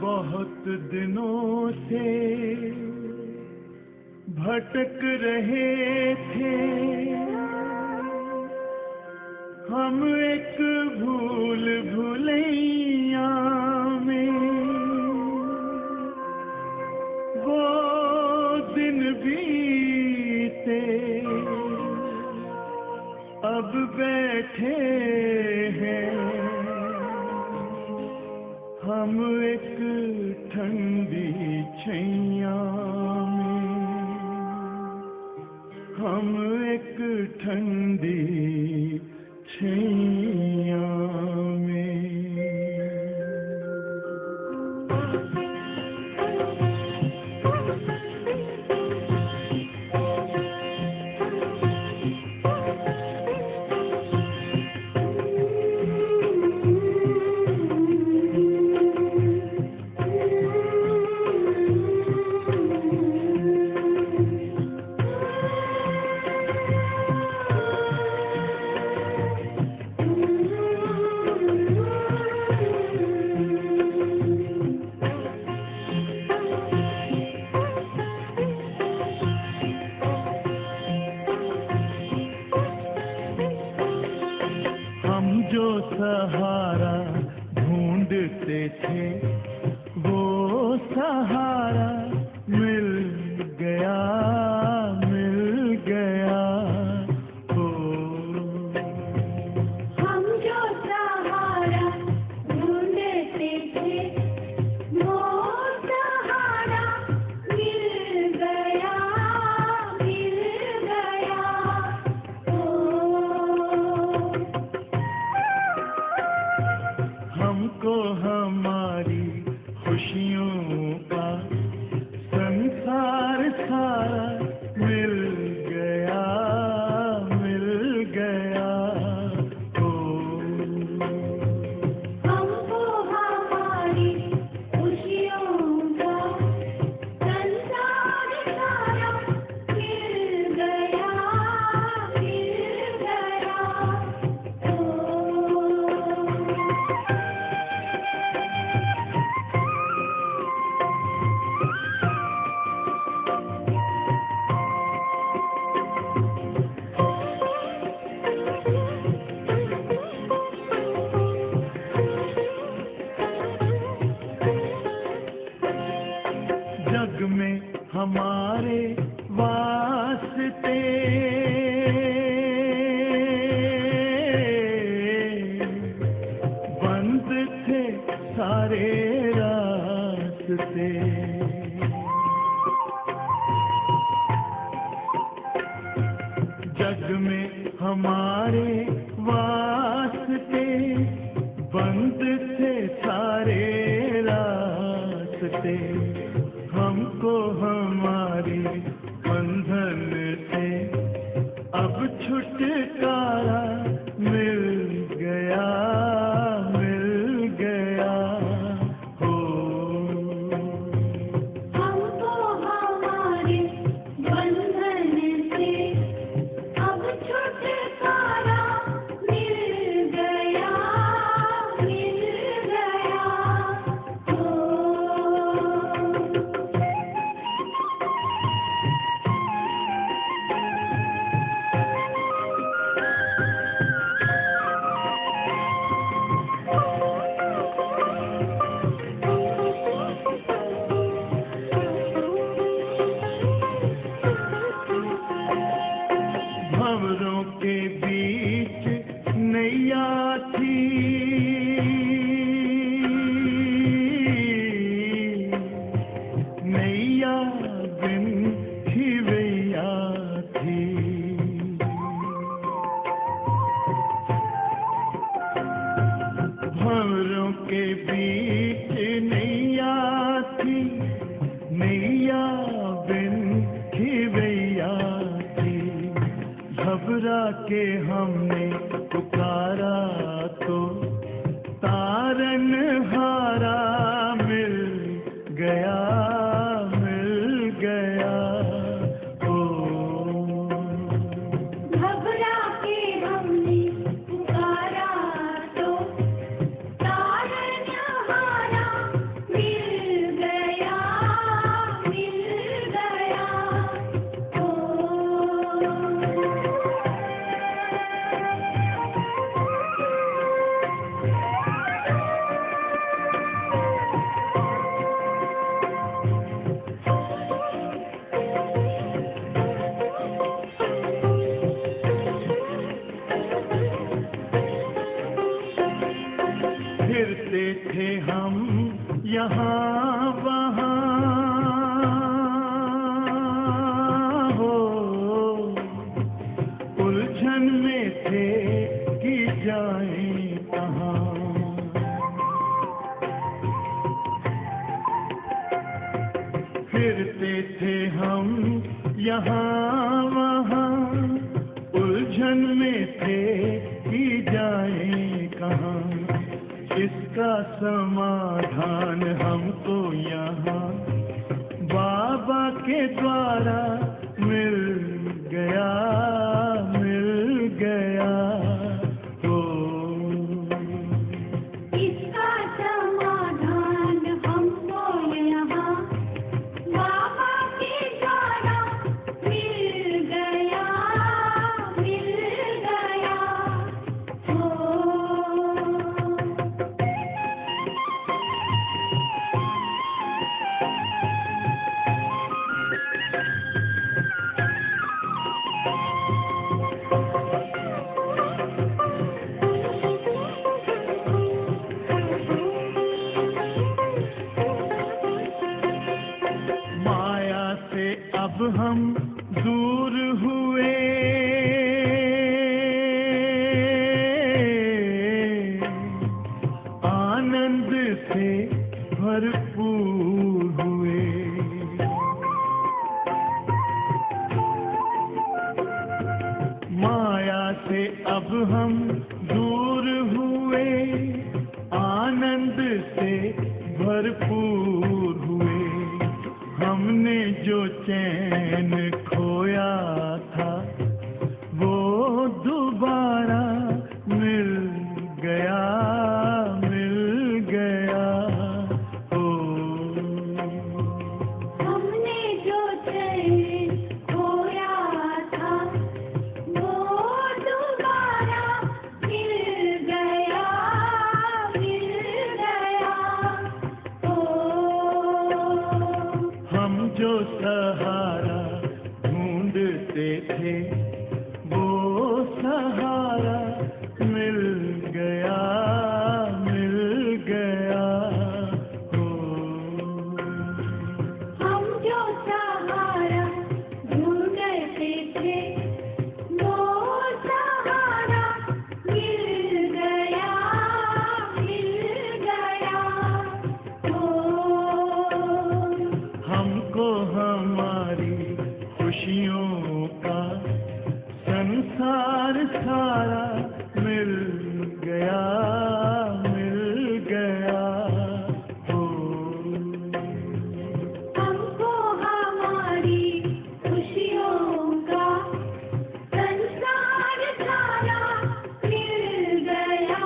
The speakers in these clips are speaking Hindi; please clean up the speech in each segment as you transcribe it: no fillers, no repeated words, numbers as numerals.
बहुत दिनों से भटक रहे थे हम एक भूल भुलैया में। वो दिन बीते अब बैठे हैं हम एक ठंडी छैया में। हम एक ठंडी छैया में। जो सहारा ढूंढते थे वो सहारा मिल गया, मिल गया। ओ हम जो सहारा ढूंढते थे वो सहारा मिल गया, मिल गया। हमको हमारी खुशियों का संसार सारा मिल गया, मिल गया। ओ हमको हमारी खुशियों का संसार सारा मिल गया, मिल गया। जग में हमारे वास्ते बंद थे सारे रास्ते। जग में हमारे वास्ते बंद थे सारे रास्ते। हमको हमारी बंधन से अब छुटकारा मिल गया, मिल गया। हो हमको हमारे बंधन से अब छुटकारा मिल गया, मिल गया। भंवरों के बीच नैया थी नैया बिन खिवैया थी। भंवरों के बीच नैया थी नैया बिन खिवैया थी। घबरा के हमने पुकारा तो तारन हारा मिल गया, मिल गया। ओ घबरा के हमने पुकारा तो तारन हारा मिल यहाँ वहाँ हो, उलझन में थे कि जाएं कहाँ। फिरते थे हम यहाँ वहाँ, उलझन में थे कि जाएं कहाँ। इसका समाधान हमको यहाँ बाबा के द्वारा मिल गया, मिल गया। ओ इसका समाधान हमको यहाँ बाबा के द्वारा मिल गया, मिल गया। माया से अब हम दूर हुए, आनंद से भरपूर हुए। माया से अब हम दूर हुए, आनंद से भरपूर हुए। हमने जो चैन खोया था वो दोबारा मिल गया, मिल गया। ओ हमने जो चैन खोया था वो दोबारा मिल गया, मिल गया। हम जो सहारा ढूंढते थे वो सहारा मिल गया, मिल गया। ओ हम जो सहारा ढूंढते थे वो सहारा मिल गया, मिल गया। हमको हमारी खुशियों का संसार सारा मिल गया, मिल गया। ओ हमको हमारी खुशियों का संसार सारा मिल गया,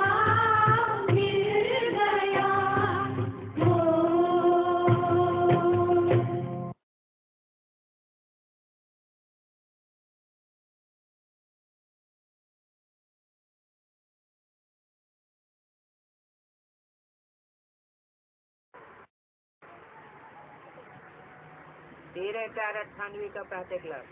मिल गया। तेरह 498 का प्रातः क्लास।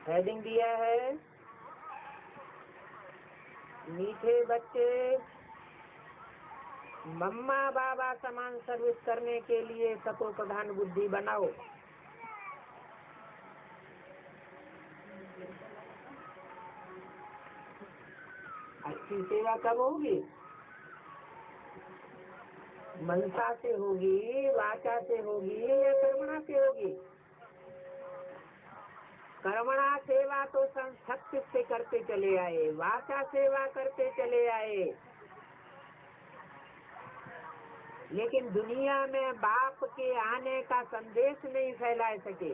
हेडिंग दिया है, मीठे बच्चे मम्मा बाबा समान सर्विस करने के लिए सतो प्रधान बुद्धि बनाओ। अच्छी सेवा कब होगी? मनसा से होगी, वाचा से होगी या कर्मणा से होगी? कर्मणा सेवा तो संस्कृत से करते चले आए, वाचा सेवा करते चले आए, लेकिन दुनिया में बाप के आने का संदेश नहीं फैला सके।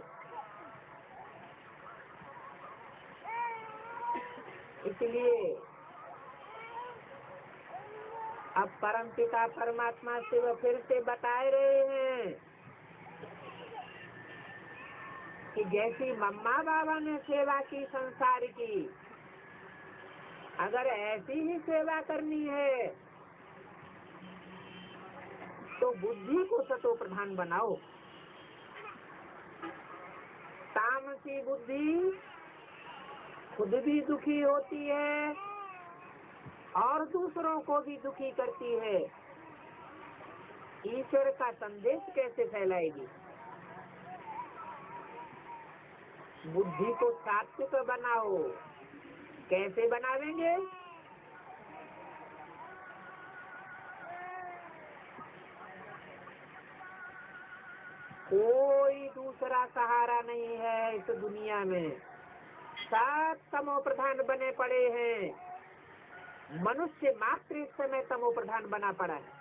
इसलिए अब परमपिता परमात्मा से वह फिर से बताए रहे हैं कि जैसी मम्मा बाबा ने सेवा की संसार की, अगर ऐसी ही सेवा करनी है तो बुद्धि को सतो प्रधान बनाओ। तामसी बुद्धि खुद भी दुखी होती है और दूसरों को भी दुखी करती है, ईश्वर का संदेश कैसे फैलाएगी? बुद्धि को सात्विक बनाओ। कैसे बनावेंगे? कोई दूसरा सहारा नहीं है इस दुनिया में, सब तमो प्रधान बने पड़े हैं। मनुष्य मात्र इस समय तमो प्रधान बना पड़ा है।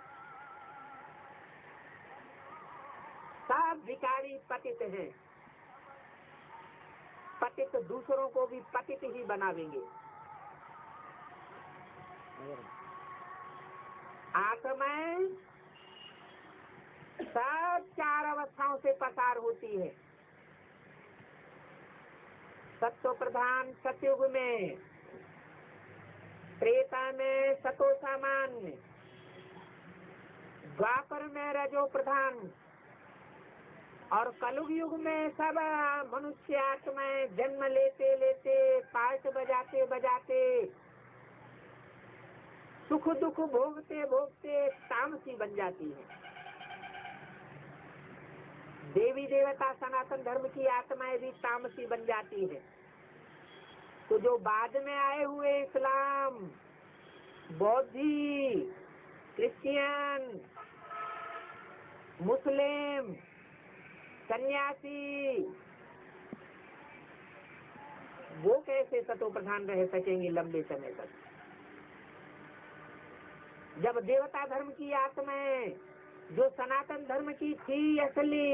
सब विकारी पतित हैं। पतित दूसरों को भी पतित ही बनावेंगे। आत्माएं सब चार अवस्थाओं से पसार होती है। सत्व प्रधान सतयुग में, त्रेता में सतो सामान्य, द्वापर में रजो प्रधान और कलयुग युग में सब मनुष्य आत्माएं जन्म लेते लेते पार्ट बजाते बजाते सुख दुख भोगते भोगते तामसी बन जाती है। देवी देवता सनातन धर्म की आत्माएं भी तामसी बन जाती है। तो जो बाद में आए हुए इस्लाम, बौद्धि, क्रिश्चियन, मुस्लिम, सन्यासी, वो कैसे सतो प्रधान रह सकेंगे लंबे समय तक? जब देवता धर्म की आत्माएं जो सनातन धर्म की थी असली,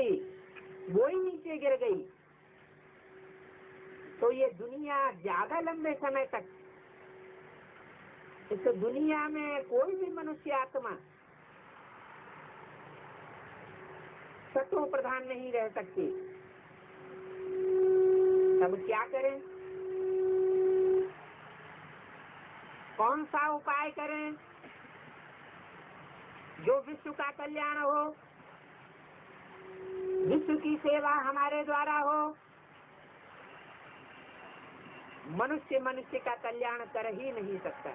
वो ही नीचे गिर गई, तो ये दुनिया ज्यादा लंबे समय तक, इस दुनिया में कोई भी मनुष्य आत्मा सतो प्रधान नहीं रह सकती। तब क्या करें? कौन सा उपाय करें जो विश्व का कल्याण हो, विश्व की सेवा हमारे द्वारा हो? मनुष्य मनुष्य का कल्याण कर ही नहीं सकता।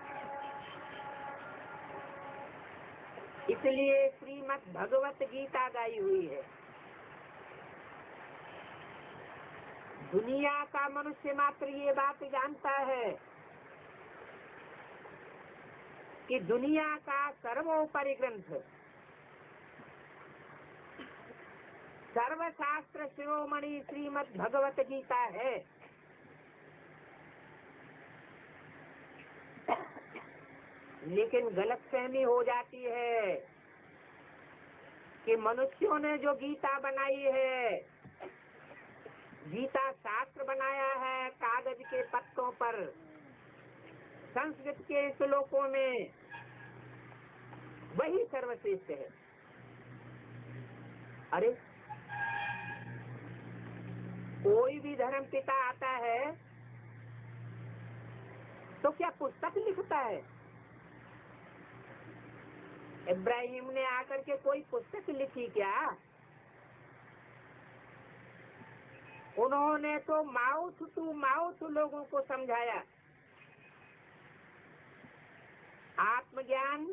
इसलिए श्रीमद् भगवत गीता गाई हुई है। दुनिया का मनुष्य मात्र ये बात जानता है कि दुनिया का सर्वोपरि ग्रंथ, सर्वशास्त्र शिरोमणि श्रीमद् भगवत गीता है। लेकिन गलतफहमी हो जाती है कि मनुष्यों ने जो गीता बनाई है, गीता शास्त्र बनाया है कागज के पत्तों पर, संस्कृत के श्लोकों में, वही सर्वश्रेष्ठ है। अरे कोई भी धर्म पिता आता है तो क्या पुस्तक लिखता है? इब्राहिम ने आकर के कोई पुस्तक लिखी क्या? उन्होंने तो माउथ टू माउथ लोगों को समझाया। आत्मज्ञान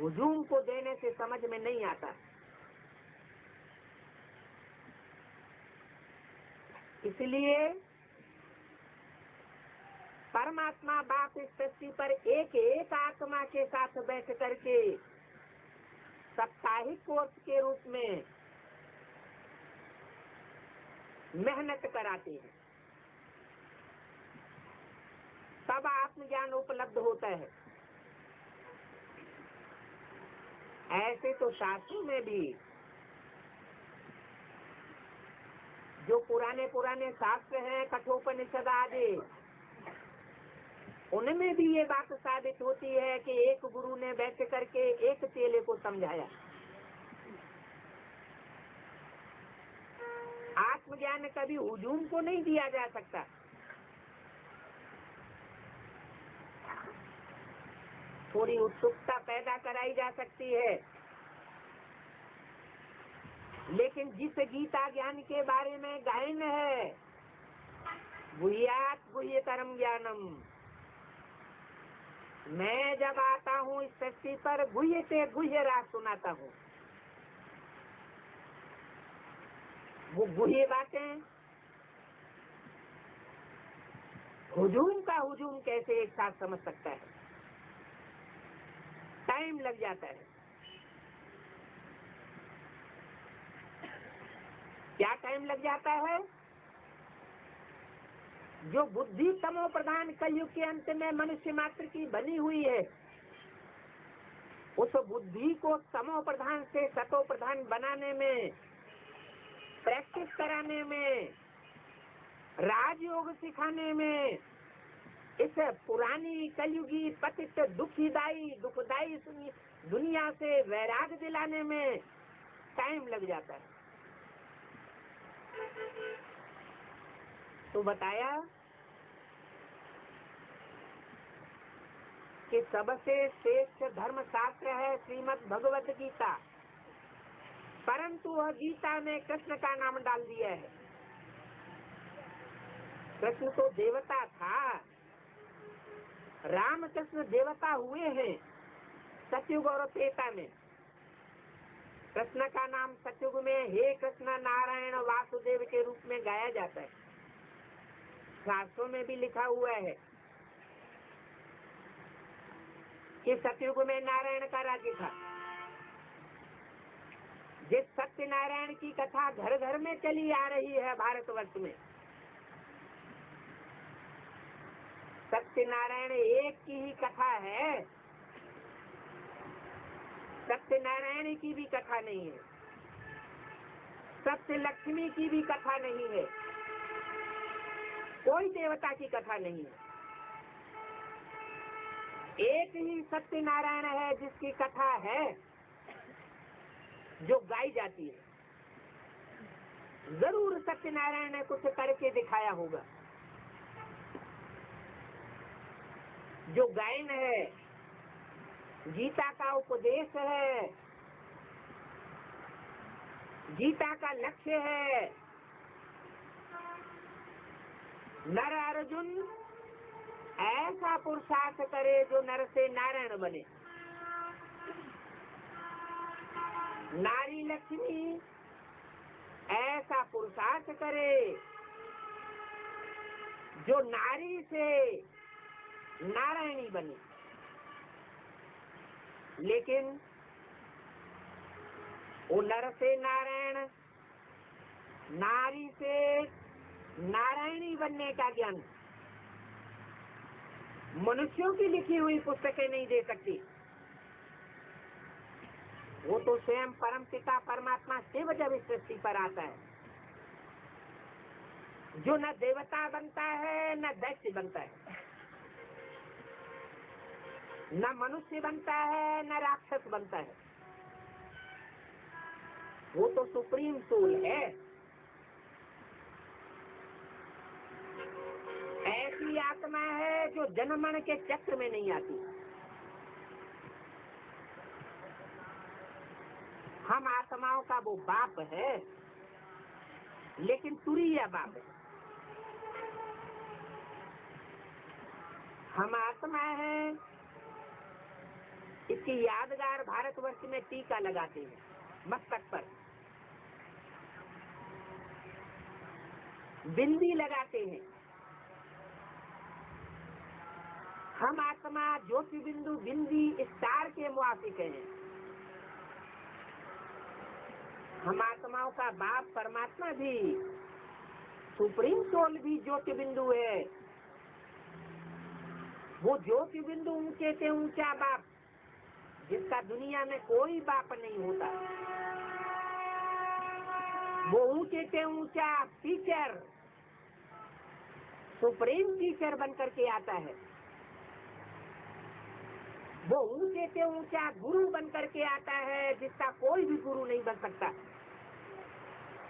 हुजूम को देने से समझ में नहीं आता। इसलिए परमात्मा बाप इस सृष्टि पर एक एक आत्मा के साथ बैठ करके साप्ताहिक कोर्स के रूप में मेहनत कराते हैं, तब आत्मज्ञान उपलब्ध होता है। ऐसे तो शास्त्रों में भी, जो पुराने पुराने शास्त्र हैं, कठोपनिषद आदि, उनमें भी ये बात साबित होती है कि एक गुरु ने बैठ करके एक चेले को समझाया। आत्मज्ञान कभी हुजूम को नहीं दिया जा सकता। थोड़ी उत्सुकता पैदा कराई जा सकती है, लेकिन जिस गीता ज्ञान के बारे में गायन है, गुह्यात् गुह्यतरम ज्ञानम, मैं जब आता हूँ इस सृष्टि पर गुह्य से गुह्य राज सुनाता हूँ। वो गुह्य बातें हुजूम का हुजूम कैसे एक साथ समझ सकता है? टाइम लग जाता है। क्या टाइम लग जाता है? जो बुद्धि तमो प्रधान कलयुग के अंत में मनुष्य मात्र की बनी हुई है, उस बुद्धि को तमो प्रधान से सतो प्रधान बनाने में, प्रैक्टिस कराने में, राजयोग सिखाने में, इस पुरानी कलयुगी पतित दुखदाई दुनिया से वैराग दिलाने में टाइम लग जाता है। तो बताया कि सबसे श्रेष्ठ धर्म शास्त्र है श्रीमद् भगवत गीता, परंतु वह गीता ने कृष्ण का नाम डाल दिया है। कृष्ण तो देवता था, रामकृष्ण देवता हुए हैं सतयुग और त्रेता में। कृष्ण का नाम सतयुग में हे कृष्ण नारायण वासुदेव के रूप में गाया जाता है। शास्त्रों में भी लिखा हुआ है कि सतयुग में नारायण का राज्य था। जिस सत्यनारायण की कथा घर घर में चली आ रही है भारतवर्ष में, सत्यनारायण एक की ही कथा है, सत्यनारायण की भी कथा नहीं है, सत्य लक्ष्मी की भी कथा नहीं है, कोई देवता की कथा नहीं है। एक ही सत्यनारायण है जिसकी कथा है जो गाई जाती है। जरूर सत्यनारायण ने कुछ करके दिखाया होगा। जो गायन है, गीता का उपदेश है, गीता का लक्ष्य है, नर अर्जुन ऐसा पुरुषार्थ करे जो नर से नारायण बने। नारी लक्ष्मी ऐसा पुरुषार्थ करे जो नारी से नारायणी बने। लेकिन वो नर से नारायण, नारी से नारायणी बनने का ज्ञान मनुष्यों की लिखी हुई पुस्तकें नहीं दे सकती। वो तो स्वयं परम पिता परमात्मा शिव जब इस सृष्टि पर आता है, जो न देवता बनता है न दैत्य बनता है, न मनुष्य बनता है न राक्षस बनता है, वो तो सुप्रीम सोल है। ऐसी आत्मा है जो जन्मन के चक्र में नहीं आती। हम आत्माओं का वो बाप है, लेकिन तुरीय बाप है। हम आत्मा है, इसकी यादगार भारतवर्ष में टीका लगाते हैं मस्तक पर, बिंदी लगाते हैं। हम आत्मा ज्योति बिंदु बिंदी स्टार के मुआफिक हैं। हम आत्माओं का बाप परमात्मा भी, सुप्रीम सोल भी ज्योति बिंदु है। वो ज्योति बिंदु ऊंचे से ऊंचा बाप, जिसका दुनिया में कोई बाप नहीं होता। वो ऊंचे से ऊंचा टीचर, सुप्रीम टीचर बनकर के आता है। वो ऊंचे से ऊंचा गुरु बनकर के आता है, जिसका कोई भी गुरु नहीं बन सकता।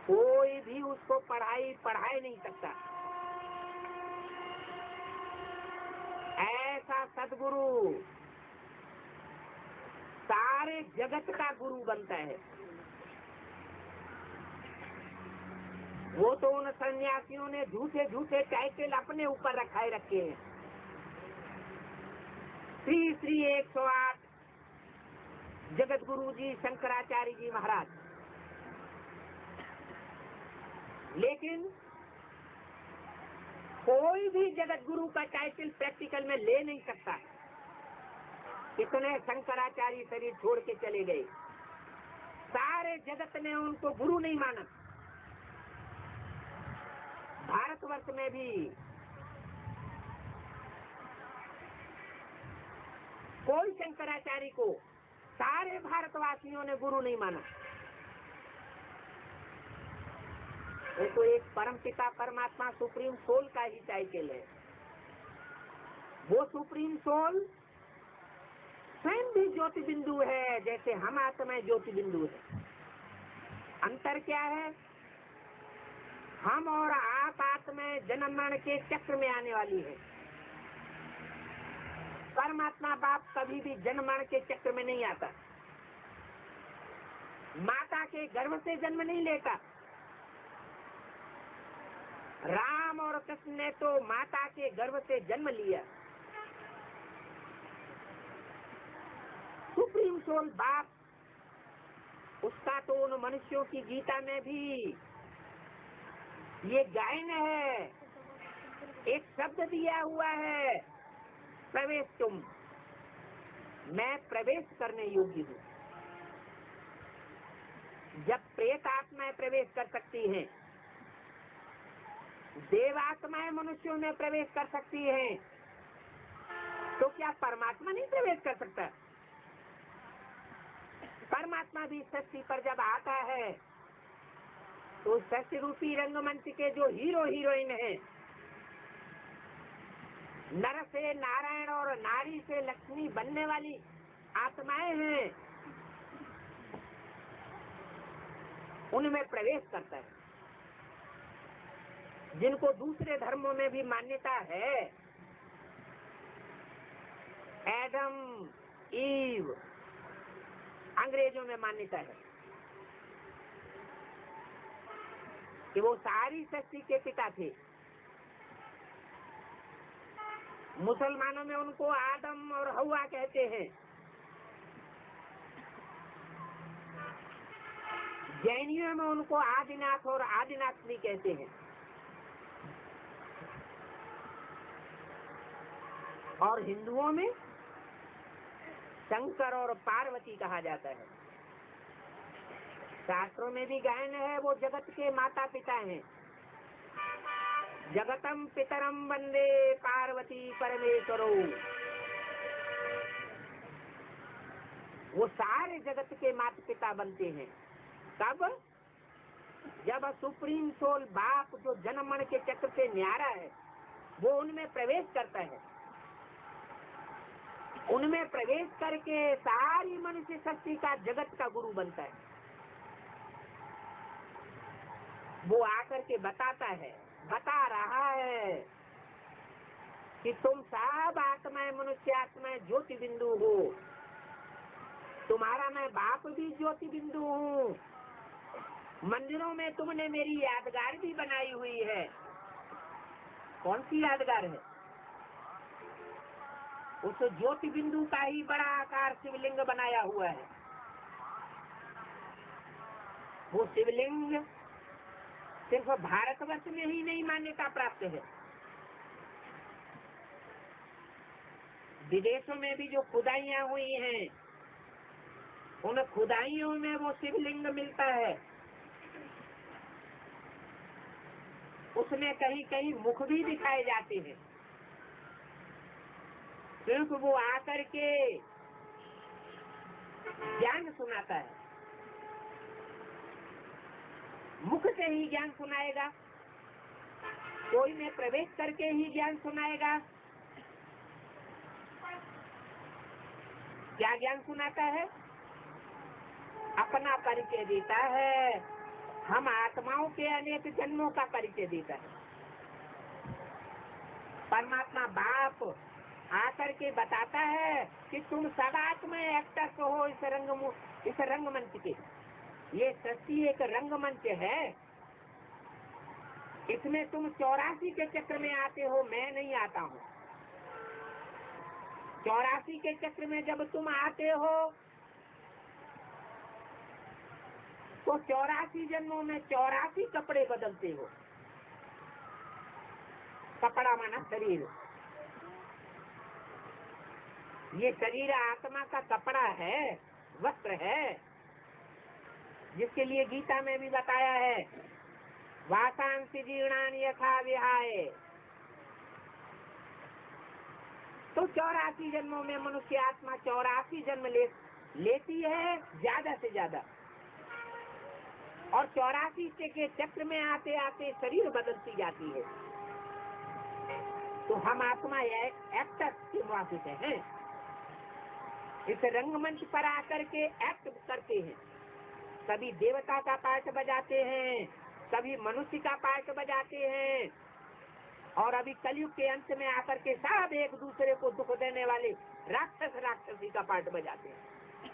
कोई भी उसको पढ़ाई नहीं सकता। ऐसा सदगुरु सारे जगत का गुरु बनता है। वो तो उन सन्यासियों ने झूठे झूठे टाइटल अपने ऊपर रखाए रखे हैं। श्री श्री 108 जगत गुरु जी शंकराचार्य जी महाराज। लेकिन कोई भी जगत गुरु का टाइटल प्रैक्टिकल में ले नहीं सकता। कितने शंकराचार्य शरीर छोड़ के चले गए, सारे जगत ने उनको गुरु नहीं माना। भारतवर्ष में भी कोई शंकराचार्य को सारे भारतवासियों ने गुरु नहीं माना। वो तो एक परमपिता परमात्मा सुप्रीम सोल का ही टाइटल है। वो सुप्रीम सोल स्वयं भी ज्योति बिंदु है, जैसे हम आत्मा ज्योति बिंदु है। अंतर क्या है? हम और आप आत्मा जन्म मरण के चक्र में आने वाली है। परमात्मा बाप कभी भी जन्म मरण के चक्र में नहीं आता। माता के गर्भ से जन्म नहीं लेता। राम और कृष्ण ने तो माता के गर्भ से जन्म लिया। सुप्रीम सोल बाप, उसका तो उन मनुष्यों की गीता में भी ये गायन है, एक शब्द दिया हुआ है, प्रवेश तुम, मैं प्रवेश करने योग्य हूँ। जब प्रेत आत्माएं प्रवेश कर सकती हैं, देवात्माएं मनुष्यों में प्रवेश कर सकती हैं, तो क्या परमात्मा नहीं प्रवेश कर सकता? परमात्मा भी सृष्टि पर जब आता है तो सृष्टि रूपी रंगमंच के जो हीरो हीरोइन हैं, नर से नारायण और नारी से लक्ष्मी बनने वाली आत्माएं हैं, उनमें प्रवेश करता है। जिनको दूसरे धर्मों में भी मान्यता है, एडम ईव, अंग्रेजों में मान्यता है कि वो सारी सृष्टि के पिता थे। मुसलमानों में उनको आदम और हवा कहते हैं। जैनियों में उनको आदिनाथ और आदिनाथनी कहते हैं। और हिंदुओं में शंकर और पार्वती कहा जाता है। शास्त्रों में भी गायन है, वो जगत के माता पिता हैं। जगतम पितरम वंदे पार्वती परमेश्वरो। वो सारे जगत के माता पिता बनते हैं। कब? जब सुप्रीम सोल बाप जो जन्म मरण के चक्र से न्यारा है, वो उनमें प्रवेश करता है। उनमें प्रवेश करके सारी मनुष्य शक्ति का जगत का गुरु बनता है। वो आकर के बताता है, बता रहा है कि तुम सब आत्माएं, मनुष्य आत्माएं ज्योति बिंदु हो। तुम्हारा मैं बाप भी ज्योति बिंदु हूँ। मंदिरों में तुमने मेरी यादगार भी बनाई हुई है। कौन सी यादगार है? उस ज्योति बिंदु का ही बड़ा आकार शिवलिंग बनाया हुआ है। वो शिवलिंग सिर्फ भारतवर्ष में ही नहीं मान्यता प्राप्त है, विदेशों में भी जो खुदाइयां हुई हैं, उन खुदाइयों में वो शिवलिंग मिलता है। उसमें कहीं कहीं मुख भी दिखाए जाते हैं, क्योंकि वो आकर के ज्ञान सुनाता है। मुख से ही ज्ञान सुनाएगा, कोई में प्रवेश करके ही ज्ञान सुनाएगा। क्या ज्ञान सुनाता है? अपना परिचय देता है, हम आत्माओं के अनेक जन्मों का परिचय देता है। परमात्मा बाप आकर के बताता है कि तुम सब आत्माएं एक्टर्स हो इस रंगमंच के। ये सृष्टि एक रंगमंच है, इसमें तुम 84 के चक्र में आते हो, मैं नहीं आता हूँ। 84 के चक्र में जब तुम आते हो तो 84 जन्मों में 84 कपड़े बदलते हो। कपड़ा माना शरीर। ये शरीर आत्मा का कपड़ा है, वस्त्र है, जिसके लिए गीता में भी बताया है, वासांसि जीर्णानि यथा विहाय। तो 84 जन्मों में मनुष्य आत्मा 84 जन्म लेती है ज्यादा से ज्यादा, और 84 के चक्र में आते आते शरीर बदलती जाती है। तो हम आत्मा एक्टर के वासित हैं, इस रंगमंच पर आकर के एक्ट करते हैं। कभी देवता का पार्ट बजाते हैं, कभी मनुष्य का पार्ट बजाते हैं, और अभी कलयुग के अंत में आकर के सब एक दूसरे को दुख देने वाले राक्षसी का पार्ट बजाते हैं।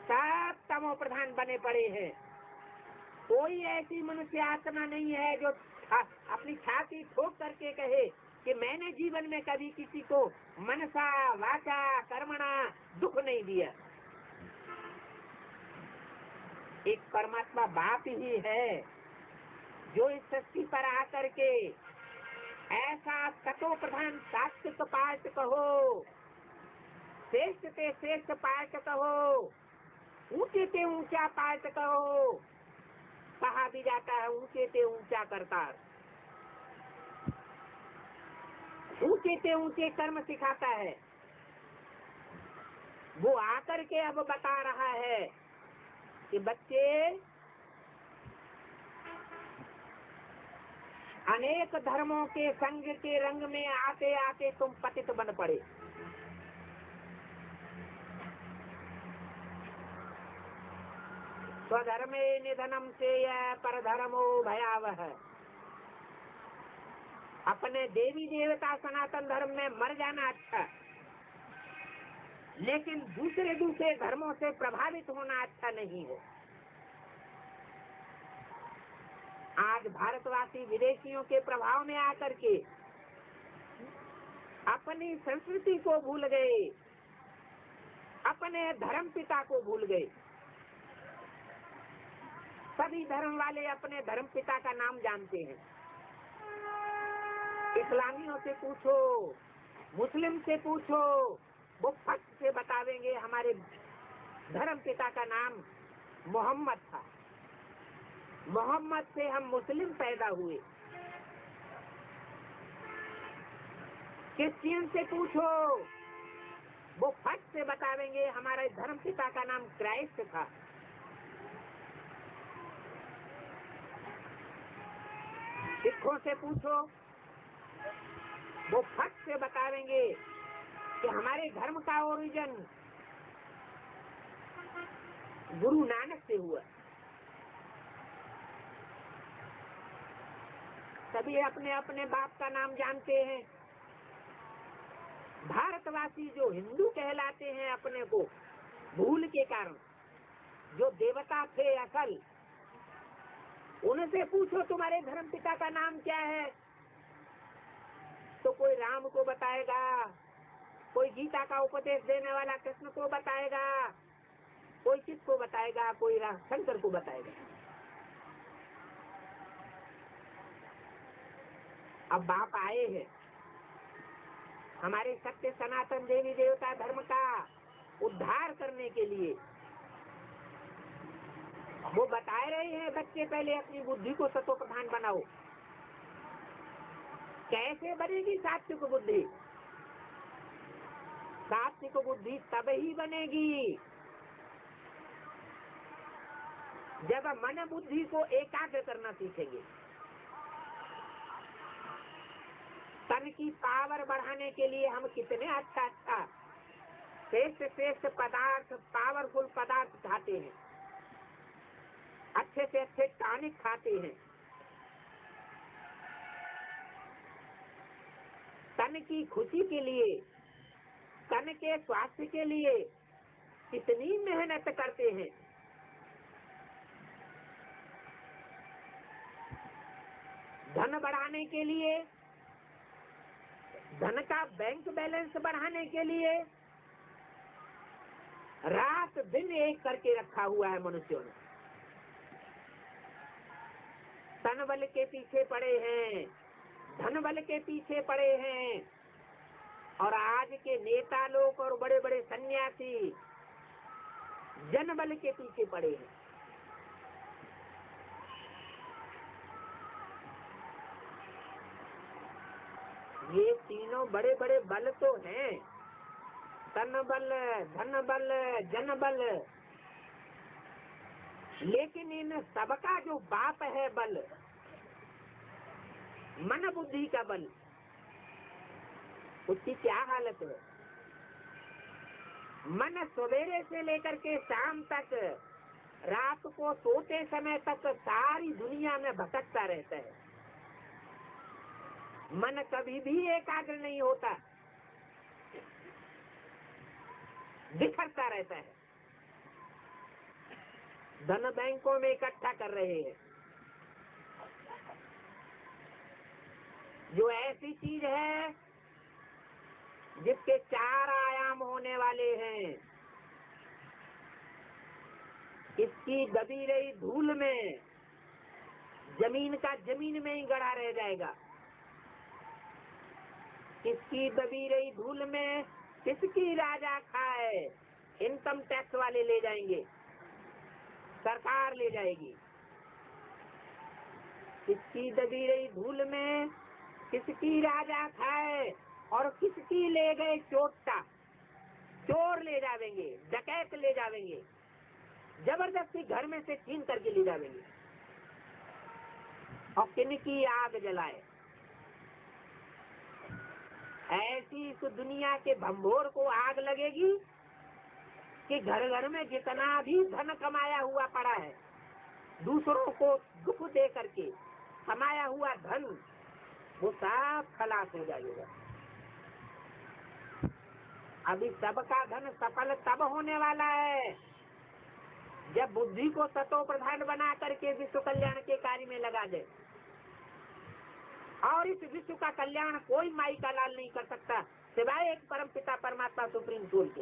सब तमो प्रधान बने पड़े हैं। कोई ऐसी मनुष्य आत्मा नहीं है जो अपनी छाती ठोक करके कहे कि मैंने जीवन में कभी किसी को मनसा वाचा कर्मणा दुख नहीं दिया। एक परमात्मा बाप ही है जो इस सृष्टि पर आकर के ऐसा तत्व प्रधान सात्विक पाठ कहो, श्रेष्ठ से श्रेष्ठ पाठ कहो, ऊंचे से ऊंचा पाठ कहो, कहा भी जाता है ऊंचे से ऊंचा करतार, ऊंचे से ऊंचे कर्म सिखाता है। वो आकर के अब बता रहा है कि बच्चे अनेक धर्मों के संग के रंग में आते आते तुम पतित बन पड़े। स्वधर्मे निधनम से परधर्मो भयावह। अपने देवी देवता सनातन धर्म में मर जाना अच्छा, लेकिन दूसरे धर्मों से प्रभावित होना अच्छा नहीं है। आज भारतवासी विदेशियों के प्रभाव में आकर के अपनी संस्कृति को भूल गए, अपने धर्म पिता को भूल गए। सभी धर्म वाले अपने धर्म पिता का नाम जानते हैं। इस्लामियों से पूछो, मुस्लिम से पूछो, वो फट से बतावेंगे हमारे धर्म पिता का नाम मोहम्मद था, मोहम्मद से हम मुस्लिम पैदा हुए। क्रिश्चियन से पूछो, वो फट से बतावेंगे हमारे धर्म पिता का नाम क्राइस्ट था। सिखों से पूछो, वो फट से बतावेंगे कि हमारे धर्म का ओरिजिन गुरु नानक से हुआ। सभी अपने अपने बाप का नाम जानते हैं। भारतवासी जो हिंदू कहलाते हैं अपने को भूल के कारण, जो देवता थे असल, उनसे पूछो तुम्हारे धर्म पिता का नाम क्या है, तो कोई राम को बताएगा, कोई गीता का उपदेश देने वाला कृष्ण को बताएगा, कोई शिव को बताएगा, कोई शंकर को बताएगा। अब बाप आए हैं हमारे सत्य सनातन देवी देवता धर्म का उद्धार करने के लिए। वो बता रहे हैं बच्चे पहले अपनी बुद्धि को सतो प्रधान बनाओ। कैसे बनेगी सात्विक बुद्धि? सात्विक बुद्धि तब ही बनेगी जब मन बुद्धि को एकाग्र करना सीखेंगे। तन की पावर बढ़ाने के लिए हम कितने अच्छा श्रेष्ठ पदार्थ, पावरफुल पदार्थ खाते हैं, अच्छे से अच्छे टॉनिक खाते हैं। तन की खुशी के लिए, तन के स्वास्थ्य के लिए कितनी मेहनत करते हैं। धन बढ़ाने के लिए धन का बैंक बैलेंस बढ़ाने के लिए रात दिन एक करके रखा हुआ है मनुष्यों ने। तन बल के पीछे पड़े हैं, धन बल के पीछे पड़े हैं, और आज के नेता लोग और बड़े बड़े सन्यासी जन बल के पीछे पड़े हैं। ये तीनों बड़े बड़े बल तो हैं, तन बल, धन बल, जन बल, लेकिन इन सबका जो बाप है बल, मन बुद्धि का बल, उसकी क्या हालत है? मन सवेरे से लेकर के शाम तक, रात को सोते समय तक सारी दुनिया में भटकता रहता है। मन कभी भी एकाग्र नहीं होता, बिखरता रहता है। धन बैंकों में इकट्ठा कर रहे हैं, जो ऐसी चीज है जिसके 4 आयाम होने वाले हैं। इसकी दबी रही धूल में जमीन का जमीन में ही गड़ा रह जाएगा। इसकी दबी रही धूल में किसकी राजा खाए, इनकम टैक्स वाले ले जाएंगे, सरकार ले जाएगी। किसकी दबी रही धूल में किसकी राजा खाए, और किसकी ले गए चोटा, चोर ले जावेंगे, डकैत ले जावेंगे, जबरदस्ती घर में से छीन करके ले जावेंगे, और किनकी आग जलाए। ऐसी इस दुनिया के भंभोर को आग लगेगी कि घर घर में जितना भी धन कमाया हुआ पड़ा है, दूसरों को दुख दे करके कमाया हुआ धन, वो सब खलास हो जाएगा। अभी सबका धन सफल तब होने वाला है जब बुद्धि को सतो प्रधान बना करके विश्व कल्याण के कार्य में लगा दे। और इस विश्व का कल्याण कोई माई का लाल नहीं कर सकता सिवाय एक परम पिता परमात्मा सुप्रीम सोल के।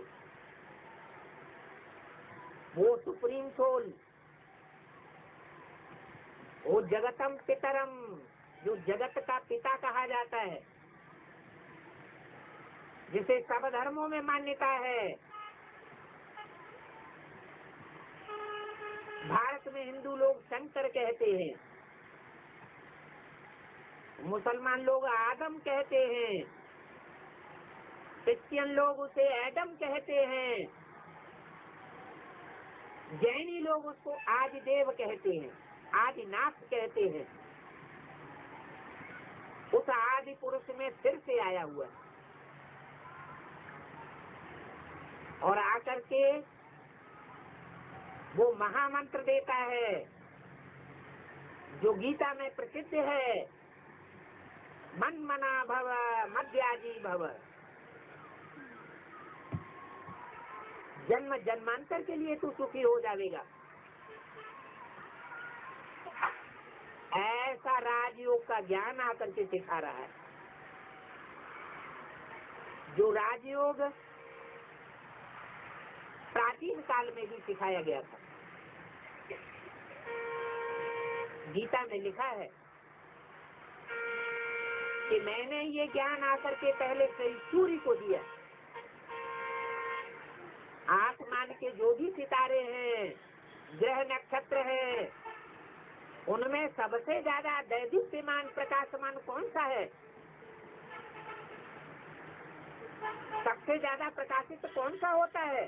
वो सुप्रीम सोल, वो जगतम पितरम, जो जगत का पिता कहा जाता है, जिसे सब धर्मों में मान्यता है। भारत में हिंदू लोग शंकर कहते हैं, मुसलमान लोग आदम कहते हैं, क्रिश्चियन लोग उसे एडम कहते हैं, जैनी लोग उसको आदिदेव कहते हैं, आदिनाथ कहते हैं। उस आदि पुरुष में फिर से आया हुआ और आकर के वो महामंत्र देता है जो गीता में प्रसिद्ध है, मन मना भव मध्याजी भव। जन्म जन्मांतर के लिए तू सुखी हो जाएगा। ऐसा राजयोग का ज्ञान आकर के सिखा रहा है, जो राजयोग प्राचीन काल में भी सिखाया गया था। गीता में लिखा है कि मैंने ये ज्ञान आकर के पहले सूर्य को दिया। आसमान के जो भी सितारे हैं, ग्रह नक्षत्र हैं, उनमें सबसे ज्यादा दैदीप्यमान प्रकाशमान कौन सा है? सबसे ज्यादा प्रकाशित कौन सा होता है?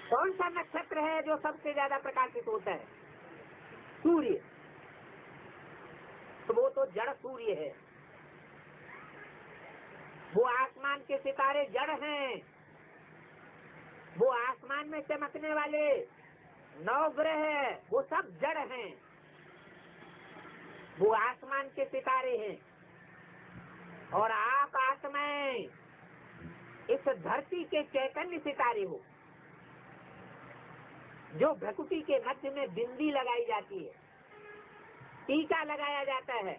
कौन सा नक्षत्र है जो सबसे ज्यादा प्रकाशित होता है? सूर्य। तो वो तो जड़ सूर्य है। वो आसमान के सितारे जड़ हैं। वो आसमान में चमकने वाले 9 ग्रह है, वो सब जड़ हैं। वो आसमान के सितारे हैं। और आप आत्माएं इस धरती के चैतन्य सितारे हो, जो भ्रकुटी के मध्य में बिंदी लगाई जाती है, टीका लगाया जाता है,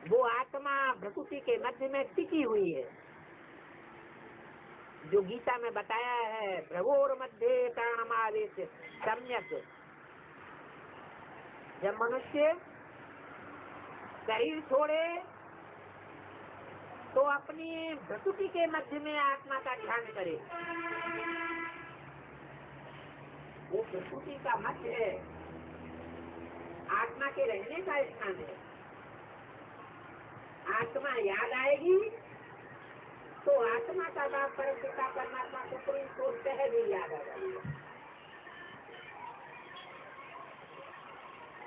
वो आत्मा प्रकृति के मध्य में टिकी हुई है, जो गीता में बताया है, प्रभोर मध्य प्राणमावेश सम्यक। जब मनुष्य शरीर छोड़े तो अपनी प्रकृति के मध्य में आत्मा का ध्यान करे। वो प्रकृति का मध्य है, आत्मा के रहने का स्थान है। आत्मा याद आएगी तो आत्मा का बाप परम पिता परमात्मा को कोई तो सहज ही याद आ जाएगा।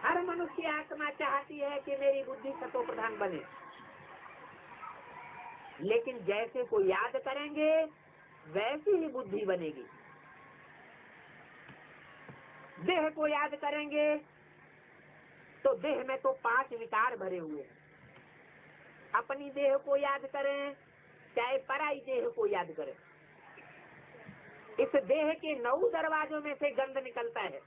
हर मनुष्य आत्मा चाहती है कि मेरी बुद्धि सतो प्रधान बने, लेकिन जैसे को याद करेंगे वैसी ही बुद्धि बनेगी। देह को याद करेंगे तो देह में तो 5 विकार भरे हुए हैं। अपनी देह को याद करें चाहे पराई देह को याद करें, इस देह के 9 दरवाजों में से गंध निकलता है।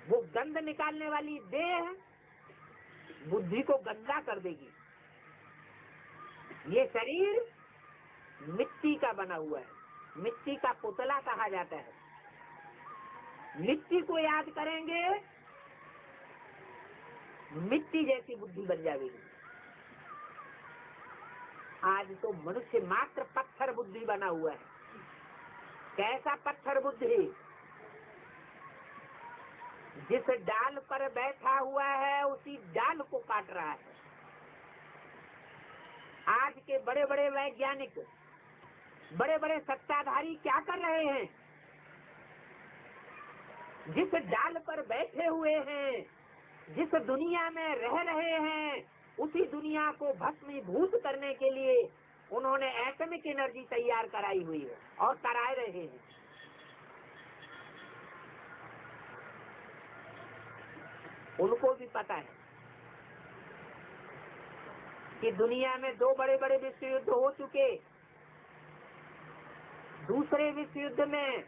वो गंध निकालने वाली देह बुद्धि को गंदा कर देगी। ये शरीर मिट्टी का बना हुआ है, मिट्टी का पुतला कहा जाता है। मिट्टी को याद करेंगे मिट्टी जैसी बुद्धि बन जाएगी। आज तो मनुष्य मात्र पत्थर बुद्धि बना हुआ है। कैसा पत्थर बुद्धि? जिस डाल पर बैठा हुआ है उसी डाल को काट रहा है। आज के बड़े बड़े वैज्ञानिक, बड़े बड़े सत्ताधारी क्या कर रहे हैं? जिस डाल पर बैठे हुए हैं, जिस दुनिया में रह रहे हैं, उसी दुनिया को भस्मीभूत करने के लिए उन्होंने एटॉमिक एनर्जी तैयार कराई हुई है और करा रहे हैं। उनको भी पता है कि दुनिया में 2 बड़े बड़े विश्व युद्ध हो चुके। दूसरे विश्व युद्ध में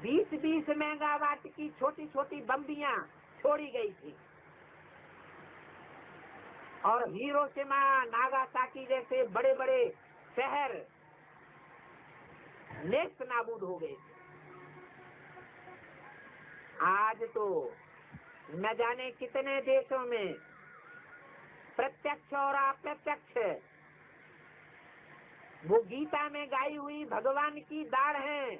20-20 मेगावाट की छोटी छोटी बम्बियां छोड़ी गई थी और हिरोशिमा, नागासाकी जैसे बड़े बड़े शहर नेस्त नाबूद हो गए। आज तो न जाने कितने देशों में प्रत्यक्ष और अप्रत्यक्ष वो गीता में गाई हुई भगवान की दाढ़ है,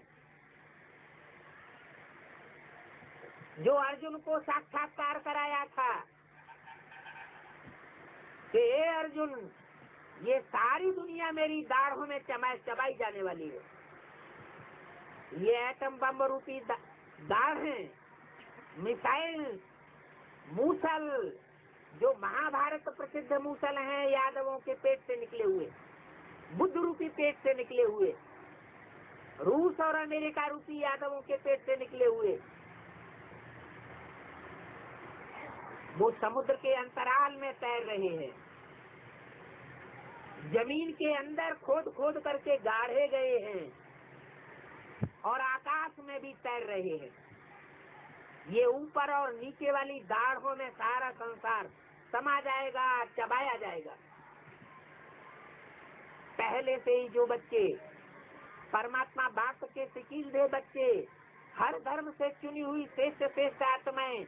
जो अर्जुन को साक्षात्कार कराया था कि हे अर्जुन, ये सारी दुनिया मेरी दाढ़ों में चबाई जाने वाली है। ये एटम बम रूपी दाढ़ है, मिसाइल, मूसल, जो महाभारत प्रसिद्ध मूसल हैं, यादवों के पेट से निकले हुए, बुद्ध रूपी पेट से निकले हुए, रूस और अमेरिका रूपी यादवों के पेट से निकले हुए, वो समुद्र के अंतराल में तैर रहे हैं। जमीन के अंदर खोद खोद करके गाढ़े गए हैं और आकाश में भी तैर रहे हैं। ये ऊपर और नीचे वाली दाढ़ों में सारा संसार समा जाएगा, चबाया जाएगा। पहले से ही जो बच्चे परमात्मा बाप के सिकील बच्चे, हर धर्म से चुनी हुई श्रेष्ठ श्रेष्ठ आत्माएं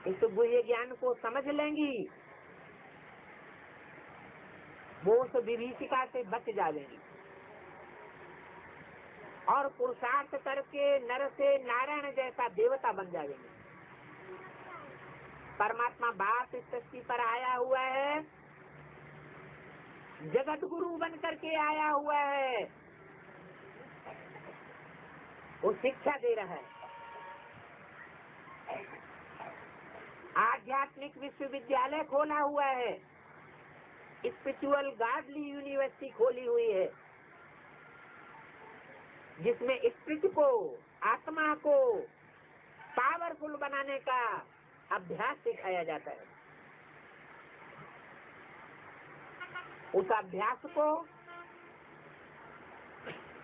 इस गुह्य ज्ञान को समझ लेंगी, वो उस विभीषिका से बच जाएंगी और पुरुषार्थ करके नर से नारायण जैसा देवता बन जाएंगे। परमात्मा बाप इस सृष्टि पर आया हुआ है, जगत गुरु बन करके आया हुआ है। वो शिक्षा दे रहा है। आध्यात्मिक विश्वविद्यालय खोला हुआ है, स्पिरिचुअल गॉडली यूनिवर्सिटी खोली हुई है, जिसमें स्पिरिट को, आत्मा को पावरफुल बनाने का अभ्यास सिखाया जाता है। उस अभ्यास को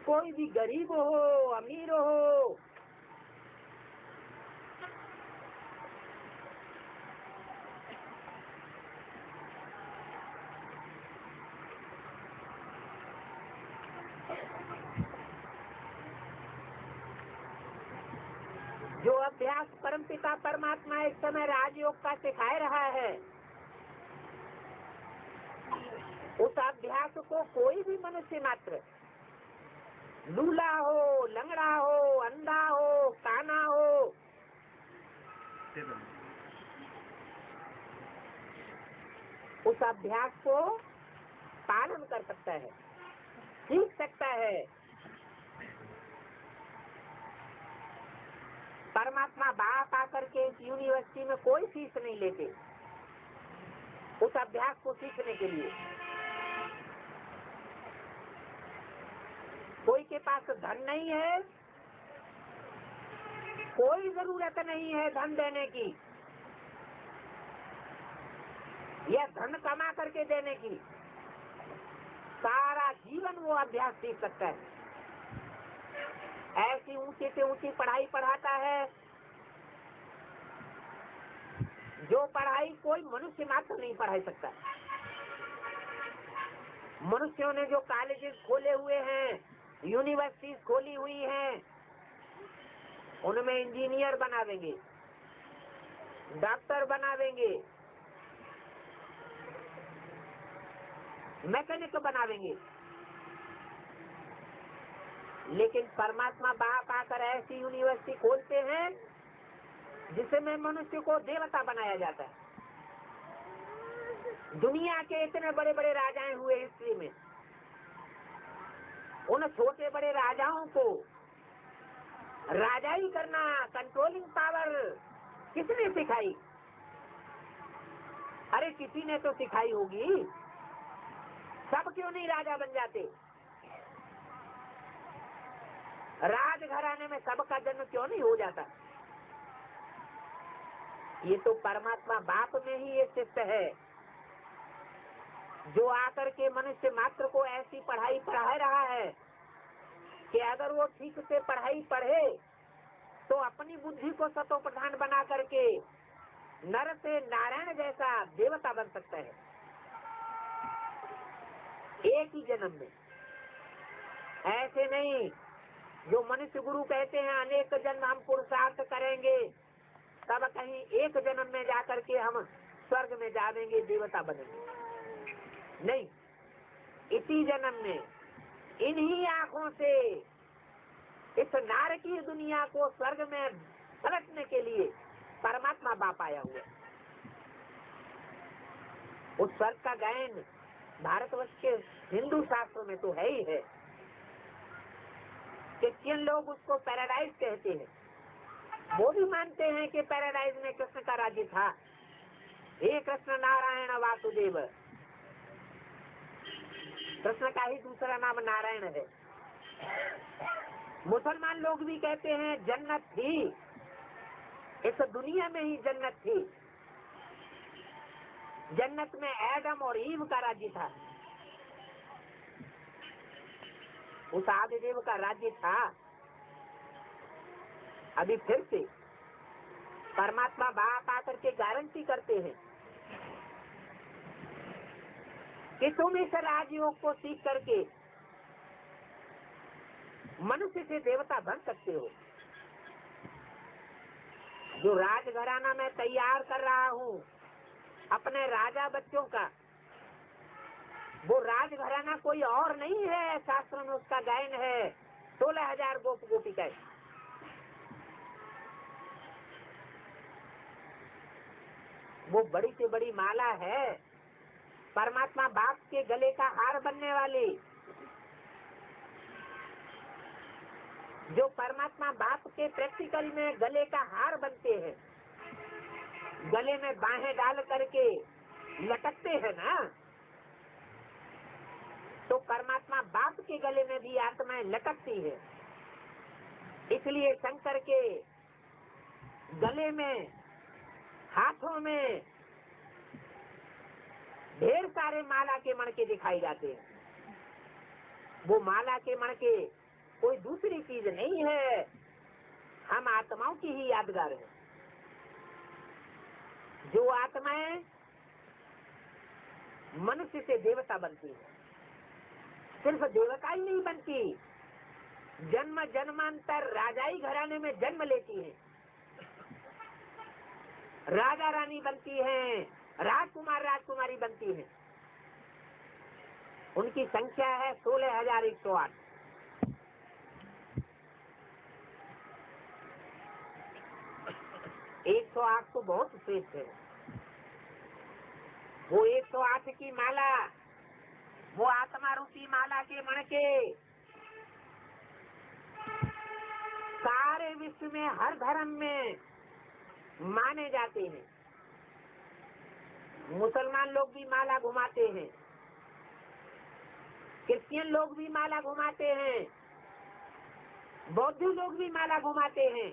कोई भी गरीब हो, अमीर हो, अभ्यास परमपिता परमात्मा इस समय राजयोग का सिखाए रहा है, उस अभ्यास को कोई भी मनुष्य मात्र, लूला हो, लंगड़ा हो, अंधा हो, काना हो, उस अभ्यास को पालन कर सकता है, सीख सकता है। परमात्मा बाप आकर के इस यूनिवर्सिटी में कोई फीस नहीं लेते उस अभ्यास को सीखने के लिए। कोई के पास धन नहीं है, कोई जरूरत नहीं है धन देने की या धन कमा करके देने की, सारा जीवन वो अभ्यास सीख सकता है। ऐसी ऊंची से ऊंची पढ़ाई पढ़ाता है जो पढ़ाई कोई मनुष्य मात्र नहीं पढ़ा सकता। मनुष्यों ने जो कॉलेजेस खोले हुए हैं, यूनिवर्सिटीज खोली हुई हैं, उनमें इंजीनियर बना देंगे, डॉक्टर बना देंगे, मैकेनिक बना देंगे, लेकिन परमात्मा बाप आकर ऐसी यूनिवर्सिटी खोलते हैं जिसमें मनुष्य को देवता बनाया जाता है। दुनिया के इतने बड़े बड़े राजाएं हुए हिस्ट्री में, उन छोटे बड़े राजाओं को राजाई करना, कंट्रोलिंग पावर किसने सिखाई? अरे किसी ने तो सिखाई होगी, सब क्यों नहीं राजा बन जाते? राजघराने में सबका जन्म क्यों नहीं हो जाता? ये तो परमात्मा बाप में ही ये शिष्य है जो आकर के मनुष्य मात्र को ऐसी पढ़ाई पढ़ा रहा है कि अगर वो ठीक से पढ़ाई पढ़े तो अपनी बुद्धि को सतो प्रधान बना करके नर से नारायण जैसा देवता बन सकता है, एक ही जन्म में। ऐसे नहीं जो मनुष्य गुरु कहते हैं अनेक जन्म हम पुरुषार्थ करेंगे तब कहीं एक जन्म में जाकर के हम स्वर्ग में जाएंगे, देवता बनेंगे। नहीं, इसी जन्म में इन्हीं आंखों से इस नारकीय दुनिया को स्वर्ग में पलटने के लिए परमात्मा बाप आया हुआ है। उस स्वर्ग का गायन भारतवर्ष के हिंदू शास्त्रों में तो है ही है। क्रिश्चियन लोग उसको पैराडाइज कहते हैं, वो भी मानते हैं कि पैराडाइज में कृष्ण का राज्य था। हे कृष्ण नारायण वासुदेव, कृष्ण का ही दूसरा नाम नारायण है। मुसलमान लोग भी कहते हैं जन्नत थी, इस दुनिया में ही जन्नत थी, जन्नत में एडम और ईव का राज्य था, उस आदिदेव का राज्य था। अभी फिर से परमात्मा बाप आकर के गारंटी करते हैं कि तुम इस राजयोग को सीख करके मनुष्य से देवता बन सकते हो। जो राजघराना मैं तैयार कर रहा हूँ अपने राजा बच्चों का, वो राजघराना कोई और नहीं है। शास्त्रों में उसका गायन है 16,000 गोप गोपिकाएं। वो बड़ी से बड़ी माला है, परमात्मा बाप के गले का हार बनने वाली। जो परमात्मा बाप के प्रैक्टिकल में गले का हार बनते हैं, गले में बाहें डाल करके लटकते हैं ना, तो परमात्मा बाप के गले में भी आत्माएं लटकती है। इसलिए शंकर के गले में, हाथों में ढेर सारे माला के मणके दिखाई जाते हैं। वो माला के मणके कोई दूसरी चीज नहीं है, हम आत्माओं की ही यादगार है। जो आत्माएं मनुष्य से देवता बनती है, सिर्फ देवता ही नहीं बनती, जन्म जन्मांतर राजाई घराने में जन्म लेती है। राजा रानी बनती हैं, राजकुमार राजकुमारी बनती हैं। उनकी संख्या है 16,108। एक 108 तो बहुत श्रेष्ठ है। वो 108 की माला, वो आत्मा रूपी माला के मणके सारे विश्व में हर धर्म में माने जाते हैं। मुसलमान लोग भी माला घुमाते हैं, क्रिश्चियन लोग भी माला घुमाते हैं, बौद्ध लोग भी माला घुमाते हैं।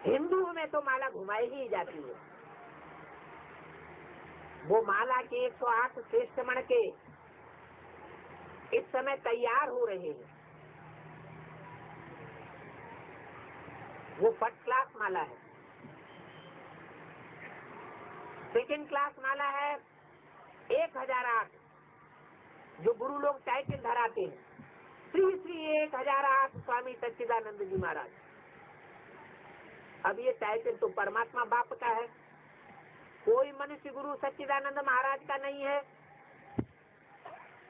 हिंदुओं में तो माला घुमाई ही जाती है। वो माला के 108 श्रेष्ठ मणके इस समय तैयार हो रहे हैं। वो फर्स्ट क्लास माला है। सेकेंड क्लास माला है 1008, जो गुरु लोग टाइटल धराते हैं, श्री श्री 1008 स्वामी सच्चिदानंद जी महाराज। अब ये टाइटल तो परमात्मा बाप का है, कोई मनुष्य गुरु सच्चिदानंद महाराज का नहीं है।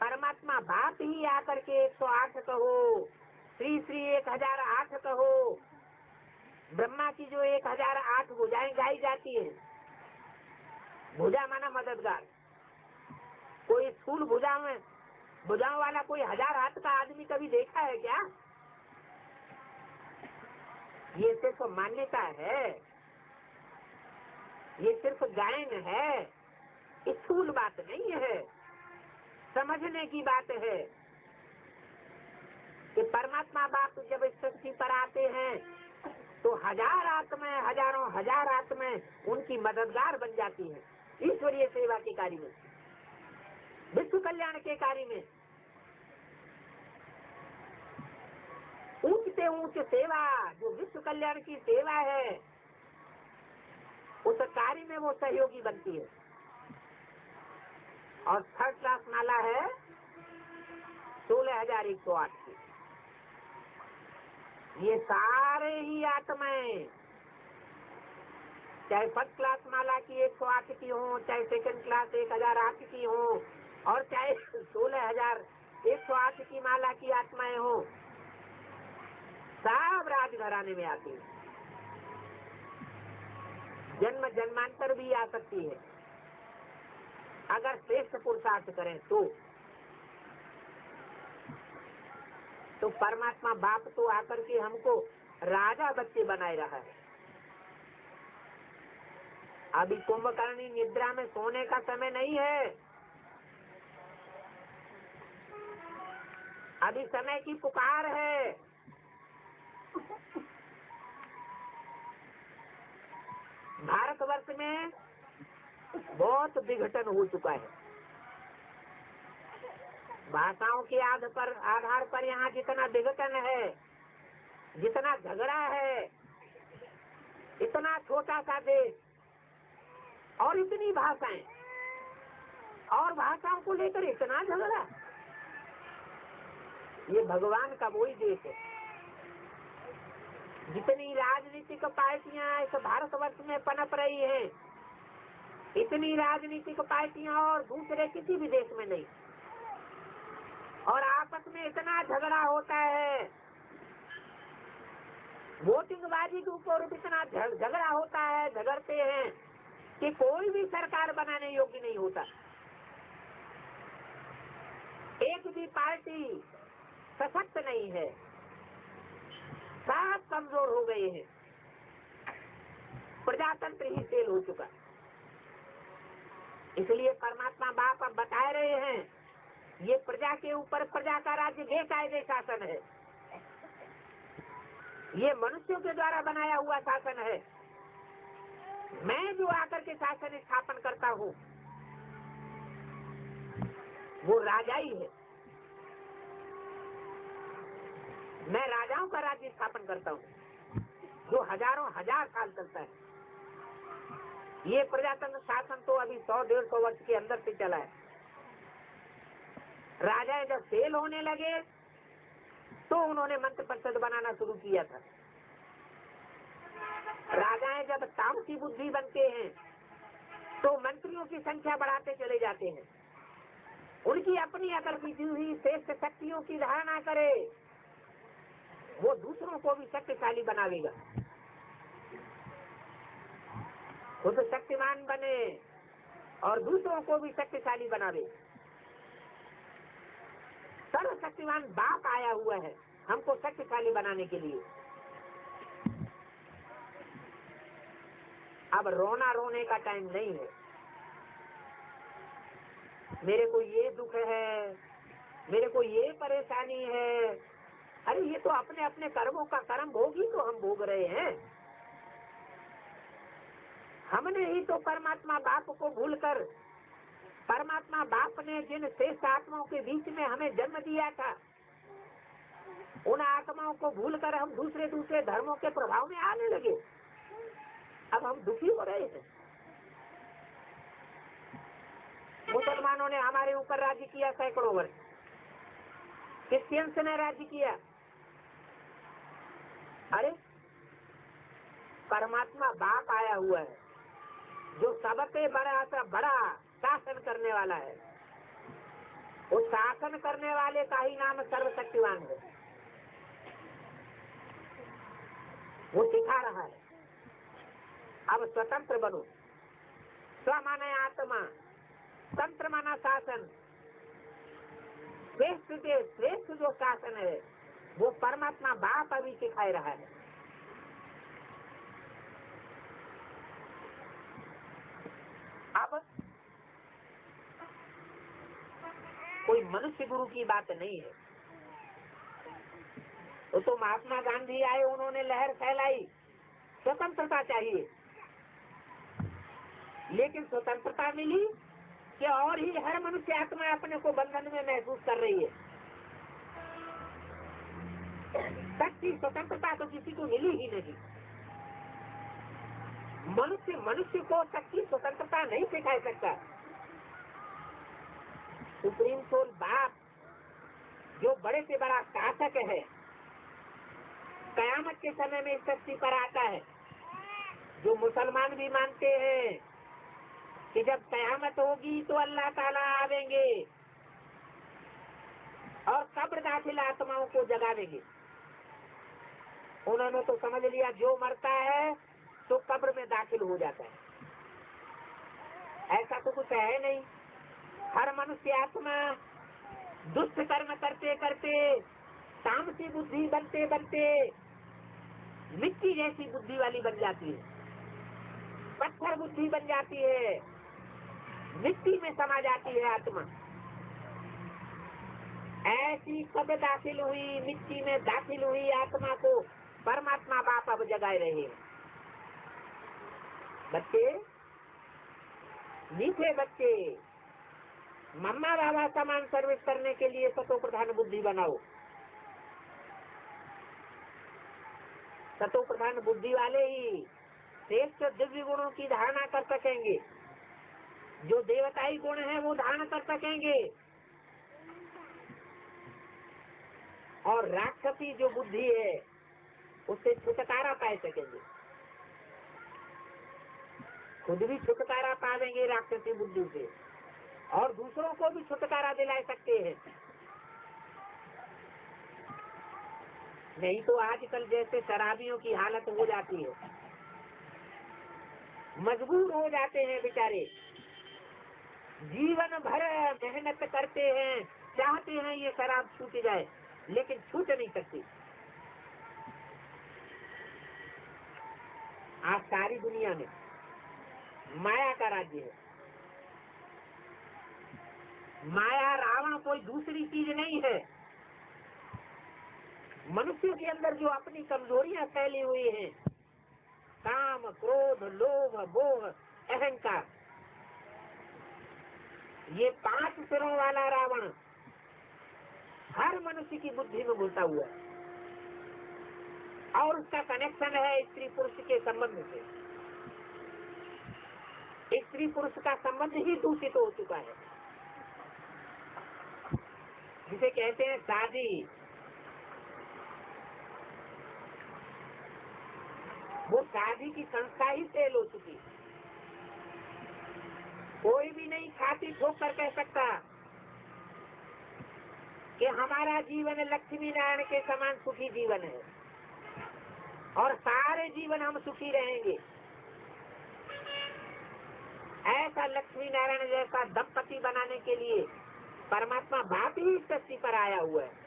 परमात्मा बाप ही आकर के 108 कहो, श्री श्री 1008 कहो। ब्रह्मा की जो 1008 भुजाएं गाई जाती है, भुजा माना मददगार। कोई स्थूल भुजाओं वाला कोई 1000 हाथ का आदमी कभी देखा है क्या? ये सिर्फ मान्यता है, ये सिर्फ गायन है, स्थूल बात नहीं है, समझने की बात है कि परमात्मा बाप जब इस सृष्टि पर आते हैं तो 1000 आत्माएं, हजारों हजार आत्माएं उनकी मददगार बन जाती हैं ईश्वरीय सेवा के कार्य में, विश्व कल्याण के कार्य में। ऊंच से ऊंच सेवा, जो विश्व कल्याण की सेवा है, उस कार्य में वो सहयोगी बनती है। और थर्ड क्लास माला है 16,108 की। ये सारे ही आत्माएं, चाहे फर्स्ट क्लास माला की 108 की हो, चाहे सेकंड क्लास 1008 की हो, और चाहे 16,108 की माला की आत्माएं हो, सब राजघराने में आती है। जन्म जन्मांतर भी आ सकती है अगर श्रेष्ठ पुरुषार्थ करें तो परमात्मा बाप तो आकर के हमको राजा बच्चे बनाए रहा है। अभी कुंभकर्णी निद्रा में सोने का समय नहीं है, अभी समय की पुकार है। भारतवर्ष में बहुत विघटन हो चुका है। भाषाओं के आधार पर यहाँ जितना विघटन है, जितना झगड़ा है, इतना छोटा सा देश और इतनी भाषाएं, और भाषाओं को लेकर इतना झगड़ा, ये भगवान का वही देश है। जितनी राजनीतिक पार्टियां इस भारतवर्ष में पनप रही हैं, इतनी राजनीतिक पार्टियां और दूसरे किसी भी देश में नहीं। और आपस में इतना झगड़ा होता है, वोटिंग बाजी के ऊपर इतना झगड़ा होता है, झगड़ते हैं कि कोई भी सरकार बनाने योग्य नहीं होता। एक भी पार्टी सशक्त नहीं है, सब कमजोर हो गए हैं। प्रजातंत्र ही फेल हो चुका। इसलिए परमात्मा बाप अब बता रहे हैं, ये प्रजा के ऊपर प्रजा का राज्य बेकायदे शासन है, ये मनुष्यों के द्वारा बनाया हुआ शासन है। मैं जो आकर के शासन स्थापन करता हूँ वो राजा ही है। मैं राजाओं का राज्य स्थापन करता हूँ जो हजारों हजार साल चलता है। ये प्रजातंत्र शासन तो अभी 100-150 वर्ष के अंदर से चला है। राजा जब फेल होने लगे तो उन्होंने मंत्र परिषद बनाना शुरू किया था। राजाएं जब तामसी बुद्धि बनते हैं तो मंत्रियों की संख्या बढ़ाते चले जाते हैं। उनकी अपनी अकल की हुई श्रेष्ठ शक्तियों की धारणा करे, वो दूसरों को भी शक्तिशाली बनावेगा। खुद शक्तिमान बने और दूसरों को भी शक्तिशाली बनावे। सर्वशक्तिमान बाप आया हुआ है हमको शक्तिशाली बनाने के लिए। अब रोना रोने का टाइम नहीं है। मेरे को ये दुख है, मेरे को ये परेशानी है। अरे ये तो अपने अपने कर्मों का कर्म भोगी तो हम भोग रहे हैं। हमने ही तो परमात्मा बाप को भूलकर, परमात्मा बाप ने जिन श्रेष्ठ आत्माओं के बीच में हमें जन्म दिया था, उन आत्माओं को भूलकर हम दूसरे दूसरे धर्मों के प्रभाव में आने लगे। अब हम दुखी हो रहे हैं। मुसलमानों ने हमारे ऊपर राज्य किया सैकड़ों वर्ष, क्रिश्चियंस ने राज्य किया। अरे परमात्मा बाप आया हुआ है जो सबसे बड़ा सा बड़ा शासन करने वाला है। उस शासन करने वाले का ही नाम सर्वशक्तिवान है। वो सिखा रहा है अब स्वतंत्र बनो। स्व माने आत्मा, तंत्र माना शासन। श्रेष्ठ से श्रेष्ठ जो शासन है वो परमात्मा बाप अभी सिखा रहा है। अब कोई मनुष्य गुरु की बात नहीं है। तो महात्मा गांधी आए, उन्होंने लहर फैलाई, स्वतंत्रता चाहिए। लेकिन स्वतंत्रता मिली कि और ही हर मनुष्य आत्मा अपने को बंधन में महसूस कर रही है। सच्ची स्वतंत्रता तो किसी को मिली ही नहीं। मनुष्य को सच्ची स्वतंत्रता नहीं सिखा सकता। सुप्रीम सोल बाप जो बड़े से बड़ा शासक है, कयामत के समय में इस धरती पर आता है। जो मुसलमान भी मानते हैं कि जब कयामत होगी तो अल्लाह ताला आवेंगे और कब्र दाखिल आत्माओं को जगावेंगे। उन्होंने तो समझ लिया जो मरता है तो कब्र में दाखिल हो जाता है। ऐसा तो कुछ है नहीं। हर मनुष्य आत्मा दुष्ट कर्म करते करते, तामसी बुद्धि बनते बनते मिट्टी जैसी बुद्धि वाली बन जाती है, पत्थर बुद्धि बन जाती है, मिट्टी में समा जाती है आत्मा। ऐसी कब दाखिल हुई, मिट्टी में दाखिल हुई आत्मा को परमात्मा बाप अब जगाए रहे हैं। बच्चे, मीठे बच्चे, मम्मा बाबा समान सर्विस करने के लिए सतो प्रधान बुद्धि बनाओ। सतो प्रधान बुद्धि वाले ही श्रेष्ठ दिव्य गुणों की धारणा कर सकेंगे। जो देवताई गुण है वो धारण कर सकेंगे और राक्षसी जो बुद्धि है उससे छुटकारा पा सकेंगे। खुद भी छुटकारा पावेंगे राक्षसी बुद्धि से और दूसरों को भी छुटकारा दिला सकते हैं। नहीं तो आजकल जैसे शराबियों की हालत हो जाती है, मजबूर हो जाते हैं बेचारे, जीवन भर मेहनत करते हैं, चाहते हैं ये शराब छूट जाए लेकिन छूट नहीं सकती। आज सारी दुनिया में माया का राज्य है। माया रावण कोई दूसरी चीज नहीं है। मनुष्य के अंदर जो अपनी कमजोरियां फैली हुई हैं, काम, क्रोध, लोभ, मोह, अहंकार, ये 5 सिरों वाला रावण हर मनुष्य की बुद्धि में घुसा हुआ है और उसका कनेक्शन है स्त्री पुरुष के संबंध से। स्त्री पुरुष का संबंध ही दूषित हो चुका है, जिसे कहते हैं शादी। वो शादी की संस्था ही फेल हो चुकी। कोई भी नहीं छाती ठोक कर कह सकता कि हमारा जीवन लक्ष्मी नारायण के समान सुखी जीवन है और सारे जीवन हम सुखी रहेंगे। ऐसा लक्ष्मी नारायण जैसा दंपति बनाने के लिए परमात्मा बाप ही इस धरती पर आया हुआ है।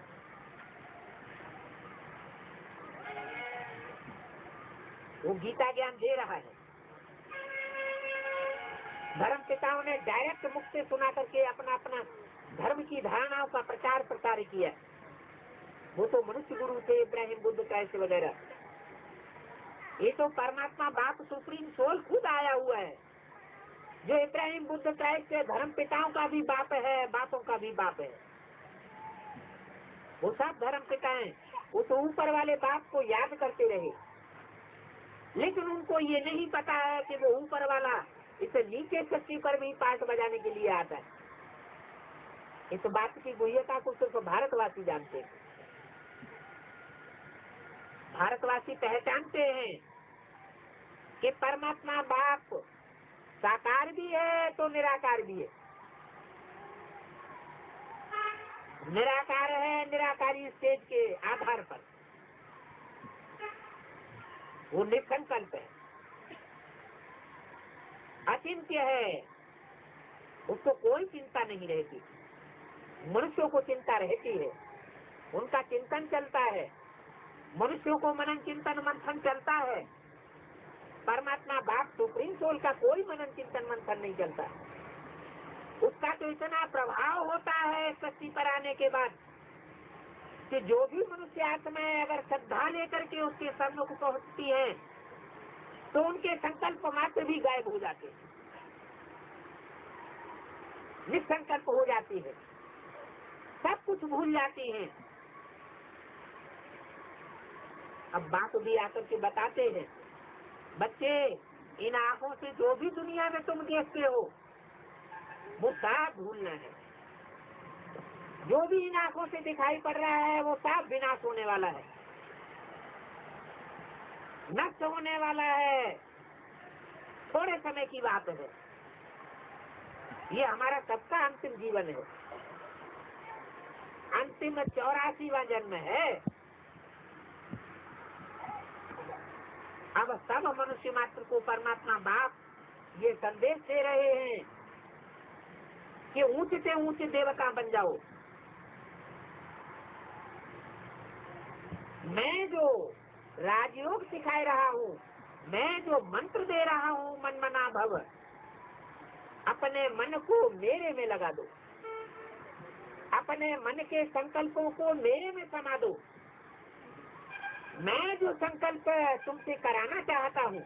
वो गीता ज्ञान दे रहा है। धर्म पिताओं ने डायरेक्ट मुख से सुना करके अपना अपना धर्म की धारणाओं का प्रचार प्रसार किया। वो तो मनुष्य गुरु थे, इब्राहिम बुद्ध कैसे वगैरह। ये तो परमात्मा बाप सुप्रीम सोल खुद आया हुआ है, जो इब्राहिम बुद्ध क्राइस्ट के धर्म पिताओं का भी बाप है, बापों का भी बाप है। वो सब धर्म पिता हैं। वो तो ऊपर वाले बाप को याद करते रहे, लेकिन उनको ये नहीं पता है कि वो ऊपर वाला इस नीचे शक्ति पर भी पाठ बजाने के लिए आता है। इस बात की गुह्यता को सिर्फ भारतवासी जानते हैं। भारतवासी पहचानते हैं कि परमात्मा बाप साकार भी है तो निराकार भी है। निराकार है निराकारी स्टेज के आधार पर, वो निसंकल्प है, अचिंत्य है, उसको कोई चिंता नहीं रहती। मनुष्यों को चिंता रहती है, उनका चिंतन चलता है, मनुष्यों को मनन चिंतन मंथन चलता है। परमात्मा बाप सुप्रीम सोल का कोई मनन चिंतन मंथन नहीं चलता। उसका तो इतना प्रभाव होता है सृष्टि पर आने के बाद कि जो भी मनुष्य आत्माएं अगर श्रद्धा लेकर के उसके सम्मुख पहुंचती है तो उनके संकल्प मात्र भी गायब हो जाते हैं, निसंकल्प हो जाती है, सब कुछ भूल जाती हैं। अब बाप भी आकर के बताते हैं, बच्चे इन आंखों से जो भी दुनिया में तुम देखते हो वो सब भूलना है। जो भी इन आंखों से दिखाई पड़ रहा है वो सब विनाश होने वाला है, नष्ट होने वाला है, थोड़े समय की बात है। ये हमारा सबका अंतिम जीवन है, अंतिम 84वां जन्म है। अब सब मनुष्य मात्र को परमात्मा बाप ये संदेश दे रहे हैं कि ऊंचे से ऊंचे देवता बन जाओ। मैं जो राजयोग सिखा रहा हूँ, मैं जो मंत्र दे रहा हूँ, मन मना भव, अपने मन को मेरे में लगा दो, अपने मन के संकल्पों को मेरे में समा दो। मैं जो संकल्प तुमसे कराना चाहता हूँ,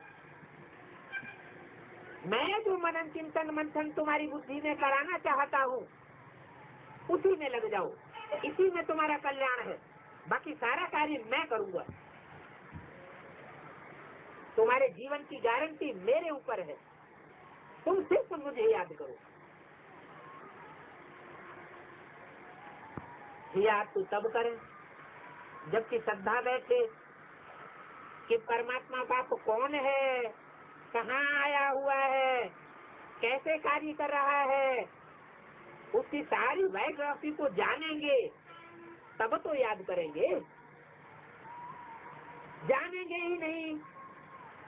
मैं जो मनन चिंतन मंथन तुम्हारी बुद्धि में कराना चाहता हूँ, उसी में लग जाओ, इसी में तुम्हारा कल्याण है। बाकी सारा कार्य मैं करूँगा। तुम्हारे जीवन की गारंटी मेरे ऊपर है, तुम सिर्फ मुझे याद करो। याद तो तब करें जबकि श्रद्धा बैठे कि परमात्मा बाप कौन है, कहाँ आया हुआ है, कैसे कार्य कर रहा है, उसकी सारी बायोग्राफी को जानेंगे तब तो याद करेंगे। जानेंगे ही नहीं,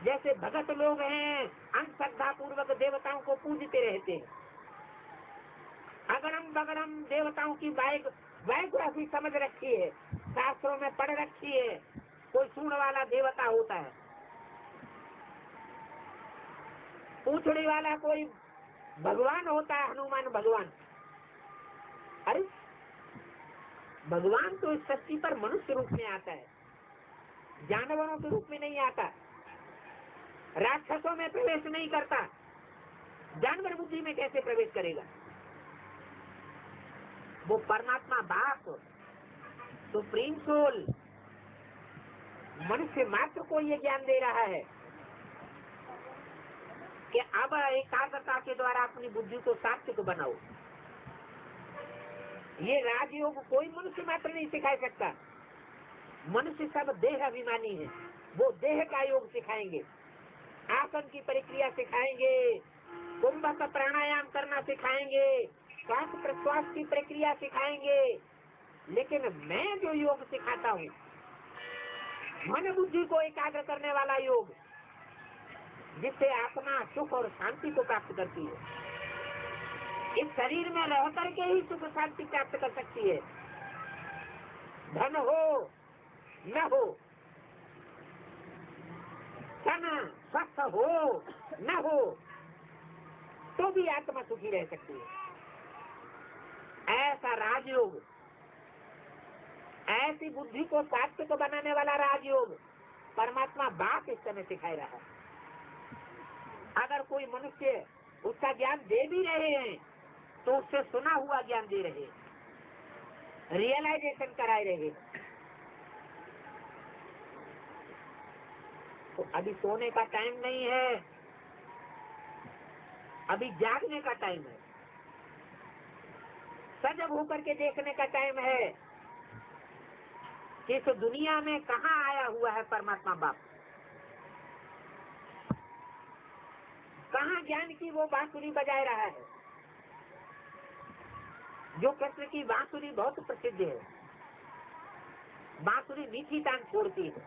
जैसे भगत लोग हैं अंधश्रद्धा पूर्वक देवताओं को पूजते रहते हैं, अगड़म बगड़म देवताओं की बायोग्राफी समझ रखी है, शास्त्रों में पढ़ रखी है। कोई सूंड वाला देवता होता है, पूछड़ी वाला कोई भगवान होता है, हनुमान भगवान। अरे भगवान तो इस सृष्टि पर मनुष्य रूप में आता है, जानवरों के रूप में नहीं आता, राक्षसों में प्रवेश नहीं करता। जानवर बुद्धि में कैसे प्रवेश करेगा? वो परमात्मा बाप सुप्रीम सोल मनुष्य मात्र को ये ज्ञान दे रहा है कि अब एकाग्रता के द्वारा अपनी बुद्धि को सात्विक बनाओ। ये राजयोग कोई मनुष्य मात्र नहीं सिखा सकता। मनुष्य सब देह अभिमानी है, वो देह का योग सिखाएंगे, आसन की प्रक्रिया सिखाएंगे, कुंभक प्राणायाम करना सिखाएंगे, श्वास प्रश्वास की प्रक्रिया सिखाएंगे। लेकिन मैं जो योग सिखाता हूँ, मन बुद्धि को एकाग्र करने वाला योग, जिससे आत्मा सुख और शांति को प्राप्त करती है, इस शरीर में रह करके ही सुख शांति प्राप्त कर सकती है। धन हो न हो, तन स्वस्थ हो न हो, तो भी आत्मा सुखी रह सकती है। ऐसा राजयोग, ऐसी बुद्धि को सात्विक बनाने वाला राजयोग परमात्मा बाप इस समय सिखाई रहा है। अगर कोई मनुष्य उसका ज्ञान दे भी रहे हैं तो उससे सुना हुआ ज्ञान दे रहे हैं, रियलाइजेशन कराए रहे हैं। तो अभी सोने का टाइम नहीं है, अभी जागने का टाइम है, सजग होकर के देखने का टाइम है कि इस दुनिया में कहाँ आया हुआ है परमात्मा बाप, कहाँ ज्ञान की वो बांसुरी बजाए रहा है। जो कृष्ण की बांसुरी बहुत प्रसिद्ध है, बांसुरी मीठी तान छोड़ती है।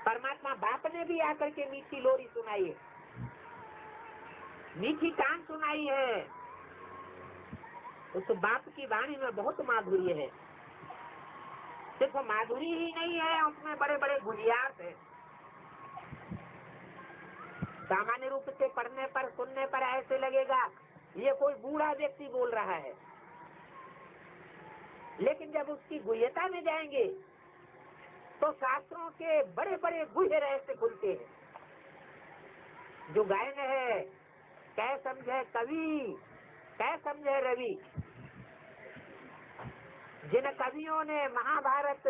परमात्मा बाप ने भी आकर के मीठी लोरी सुनाई है, मीठी तान सुनाई है। उस बाप की वाणी में बहुत माधुर्य है। सिर्फ माधुरी ही नहीं है, उसमें बड़े बड़े गुजियात है। सामान्य रूप से पढ़ने पर सुनने पर ऐसे लगेगा ये कोई बूढ़ा व्यक्ति बोल रहा है, लेकिन जब उसकी गुह्यता में जाएंगे तो शास्त्रों के बड़े बड़े गुह्य रहस्य खुलते हैं। जो गायन है, कै समझे कवि, कै समझे रवि। जिन कवियों ने महाभारत,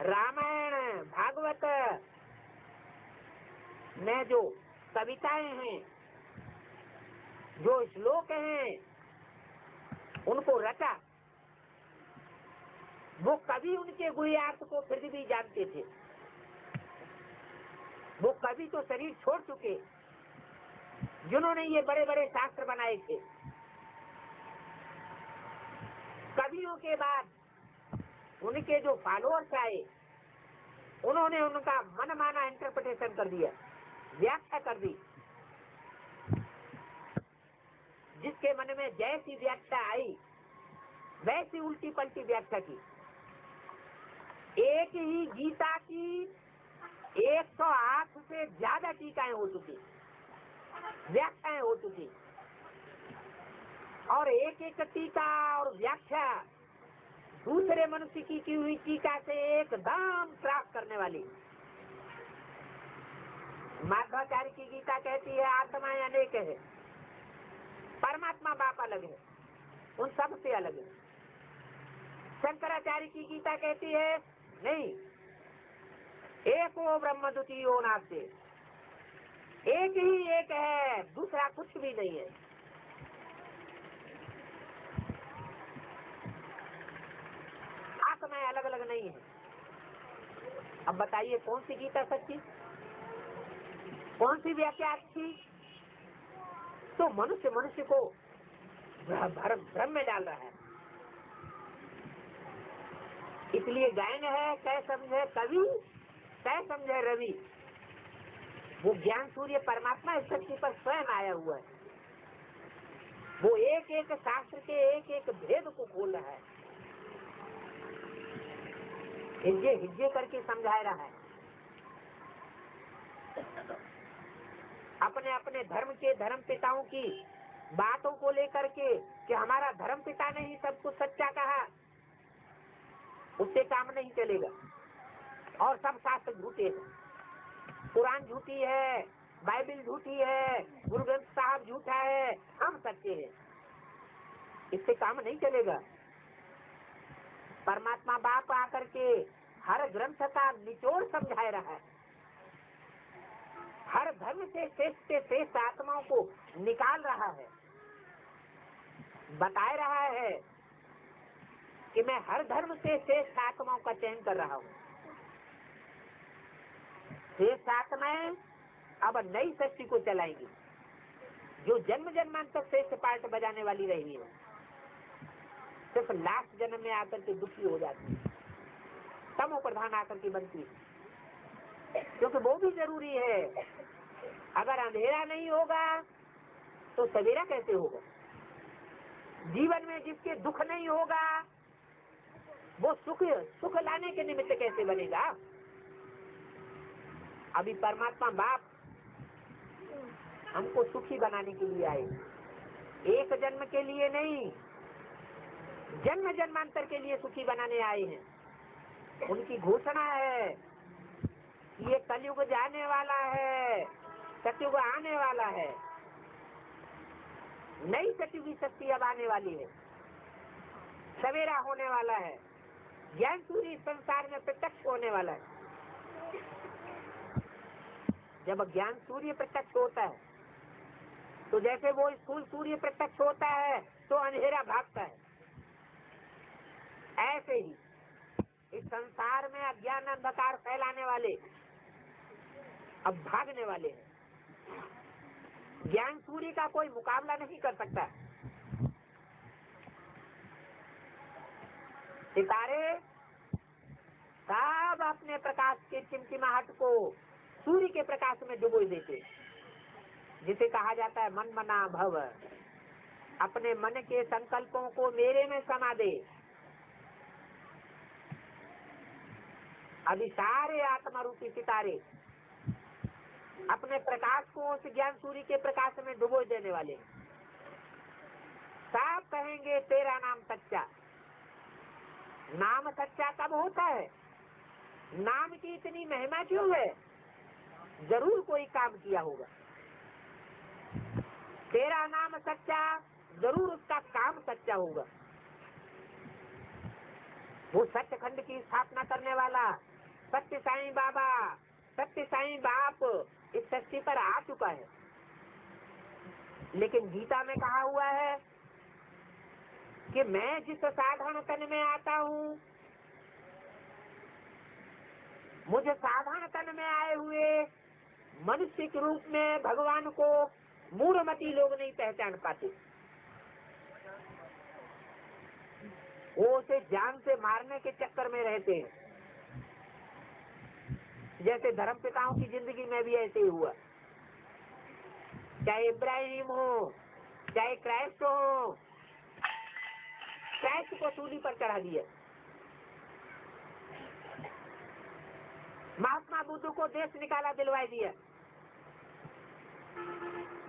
रामायण, भागवत में जो कविताएं हैं, जो श्लोक हैं, उनको रचा, वो कवि उनके गुह्यार्थ को फिर भी जानते थे। वो कवि तो शरीर छोड़ चुके, जिन्होंने ये बड़े बड़े शास्त्र बनाए थे। कवियों के बाद उनके जो फॉलोअर्स आए, उन्होंने उनका मनमाना इंटरप्रिटेशन कर दिया, व्याख्या कर दी। जिसके मन में जैसी व्याख्या आई वैसी उल्टी पलटी व्याख्या की। एक ही गीता की 108 से ज्यादा टीकाएं हो चुकी, व्याख्याएं हो चुकी, और एक एक टीका और व्याख्या दूसरे मनुष्य की हुई टीका से एकदम क्रॉस करने वाली। माध्वाचार्य की गीता कहती है आत्माएं अनेक है, परमात्मा बाप अलग है, उन सब से अलग है। शंकराचार्य की गीता कहती है नहीं, एको ब्रह्म द्वितीयो नास्ति, एक ही एक है, दूसरा कुछ भी नहीं है। आत्माएं अलग अलग नहीं है। अब बताइए कौन सी गीता सच्ची, कौन सी व्याख्या अच्छी? तो मनुष्य मनुष्य को भ्रम में डाल रहा है। इसलिए गायन है कै समझे कवि, कै समझे रवि। वो ज्ञान सूर्य परमात्मा इस धरती पर स्वयं आया हुआ है। वो एक एक शास्त्र के एक एक भेद को खोल रहा है, हिज्जे हिज्जे करके समझा रहा है। अपने अपने धर्म के धर्म पिताओं की बातों को लेकर के कि हमारा धर्म पिता ने ही सब कुछ सच्चा कहा, उससे काम नहीं चलेगा। और सब शास्त्र झूठे हैं, कुरान झूठी है, बाइबल झूठी है, गुरु ग्रंथ साहब झूठा है, हम सच्चे हैं, इससे काम नहीं चलेगा। परमात्मा बाप आकर के हर ग्रंथ का निचोड़ समझा रहा है, हर धर्म से श्रेष्ठ आत्माओं को निकाल रहा है, बता रहा है कि मैं हर धर्म से श्रेष्ठ आत्माओं का चयन कर रहा हूँ। शेष आत्माएं अब नई सृष्टि को चलाएंगी, जो जन्म जन्मांतर शेष पार्ट बजाने वाली रही है, सिर्फ लास्ट जन्म में आकर के दुखी हो जाती है, तमो प्रधान आकर के बनती है, क्योंकि वो भी जरूरी है। अगर अंधेरा नहीं होगा तो सवेरा कैसे होगा? जीवन में जिसके दुख नहीं होगा वो सुख लाने के निमित्त कैसे बनेगा? अभी परमात्मा बाप हमको सुखी बनाने के लिए आए, एक जन्म के लिए नहीं, जन्म जन्मांतर के लिए सुखी बनाने आए हैं। उनकी घोषणा है कि ये कलयुग जाने वाला है, सतयुग आने वाला है, नई सतयुगी शक्ति अब आने वाली है, सवेरा होने वाला है, ज्ञान सूर्य संसार में प्रत्यक्ष होने वाला है। जब ज्ञान सूर्य प्रत्यक्ष होता है तो जैसे वो स्थूल सूर्य प्रत्यक्ष होता है तो अंधेरा भागता है, ऐसे ही इस संसार में अज्ञान अंधकार फैलाने वाले अब भागने वाले हैं। ज्ञान सूर्य का कोई मुकाबला नहीं कर सकता। सितारे सब अपने प्रकाश के टिमटिमाहट को सूर्य के प्रकाश में डुबो देते, जिसे कहा जाता है मन मना भव। अपने मन के संकल्पों को मेरे में समा दे। अभी सारे आत्मा रूपी सितारे अपने प्रकाश को उस ज्ञान सूर्य के प्रकाश में डुबो देने वाले। सब कहेंगे तेरा नाम सच्चा। नाम सच्चा कब होता है? नाम की इतनी महिमा क्यों है? जरूर कोई काम किया होगा। तेरा नाम सच्चा, जरूर उसका काम सच्चा होगा। वो सत्यखंड की स्थापना करने वाला सत्य साईं बाबा, सत्य साईं बाप इस सृष्टि पर आ चुका है। लेकिन गीता में कहा हुआ है कि मैं जिस साधारण तन में आता हूँ, मुझे साधारण तन में आए हुए मनुष्य के रूप में भगवान को मूढ़मती लोग नहीं पहचान पाते। वो उसे जान से मारने के चक्कर में रहते हैं। जैसे धर्म पिताओं की जिंदगी में भी ऐसे ही हुआ। चाहे इब्राहिम हो, चाहे क्राइस्ट हो, क्राइस्ट को सूली पर चढ़ा दिया। महात्मा बुद्ध को देश निकाला दिलवा दिया,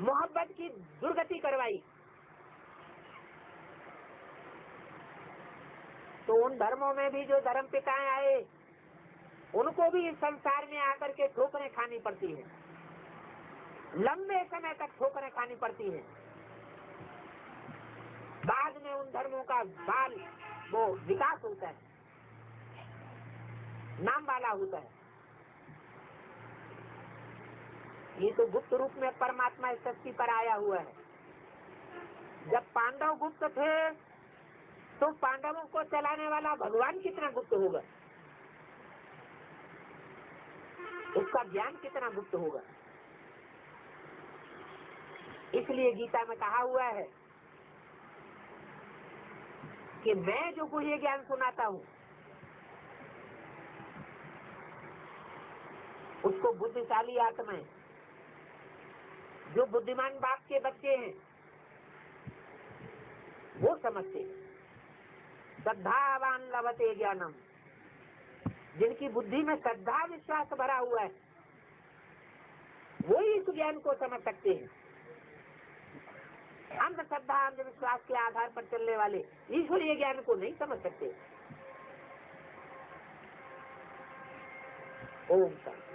मोहब्बत की दुर्गति करवाई। तो उन धर्मों में भी जो धर्म पिताएं आए, उनको भी इस संसार में आकर के ठोकरें खानी पड़ती है, लंबे समय तक ठोकरें खानी पड़ती है। बाद में उन धर्मों का बाल वो विकास होता है, नाम वाला होता है। ये तो गुप्त रूप में परमात्मा इस सृष्टि पर आया हुआ है। जब पांडव गुप्त थे तो पांडवों को चलाने वाला भगवान कितना गुप्त होगा, उसका ज्ञान कितना गुप्त होगा। इसलिए गीता में कहा हुआ है कि मैं जो गुह्य ज्ञान सुनाता हूँ उसको बुद्धिशाली आत्माएं, जो बुद्धिमान बाप के बच्चे हैं, वो समझते हैं। श्रद्धावान लभते ज्ञानम, जिनकी बुद्धि में श्रद्धा विश्वास भरा हुआ है, वो ही इस ज्ञान को समझ सकते हैं। अंधश्रद्धा अंधविश्वास के आधार पर चलने वाले ईश्वरीय ज्ञान को नहीं समझ सकते। ओम शांति।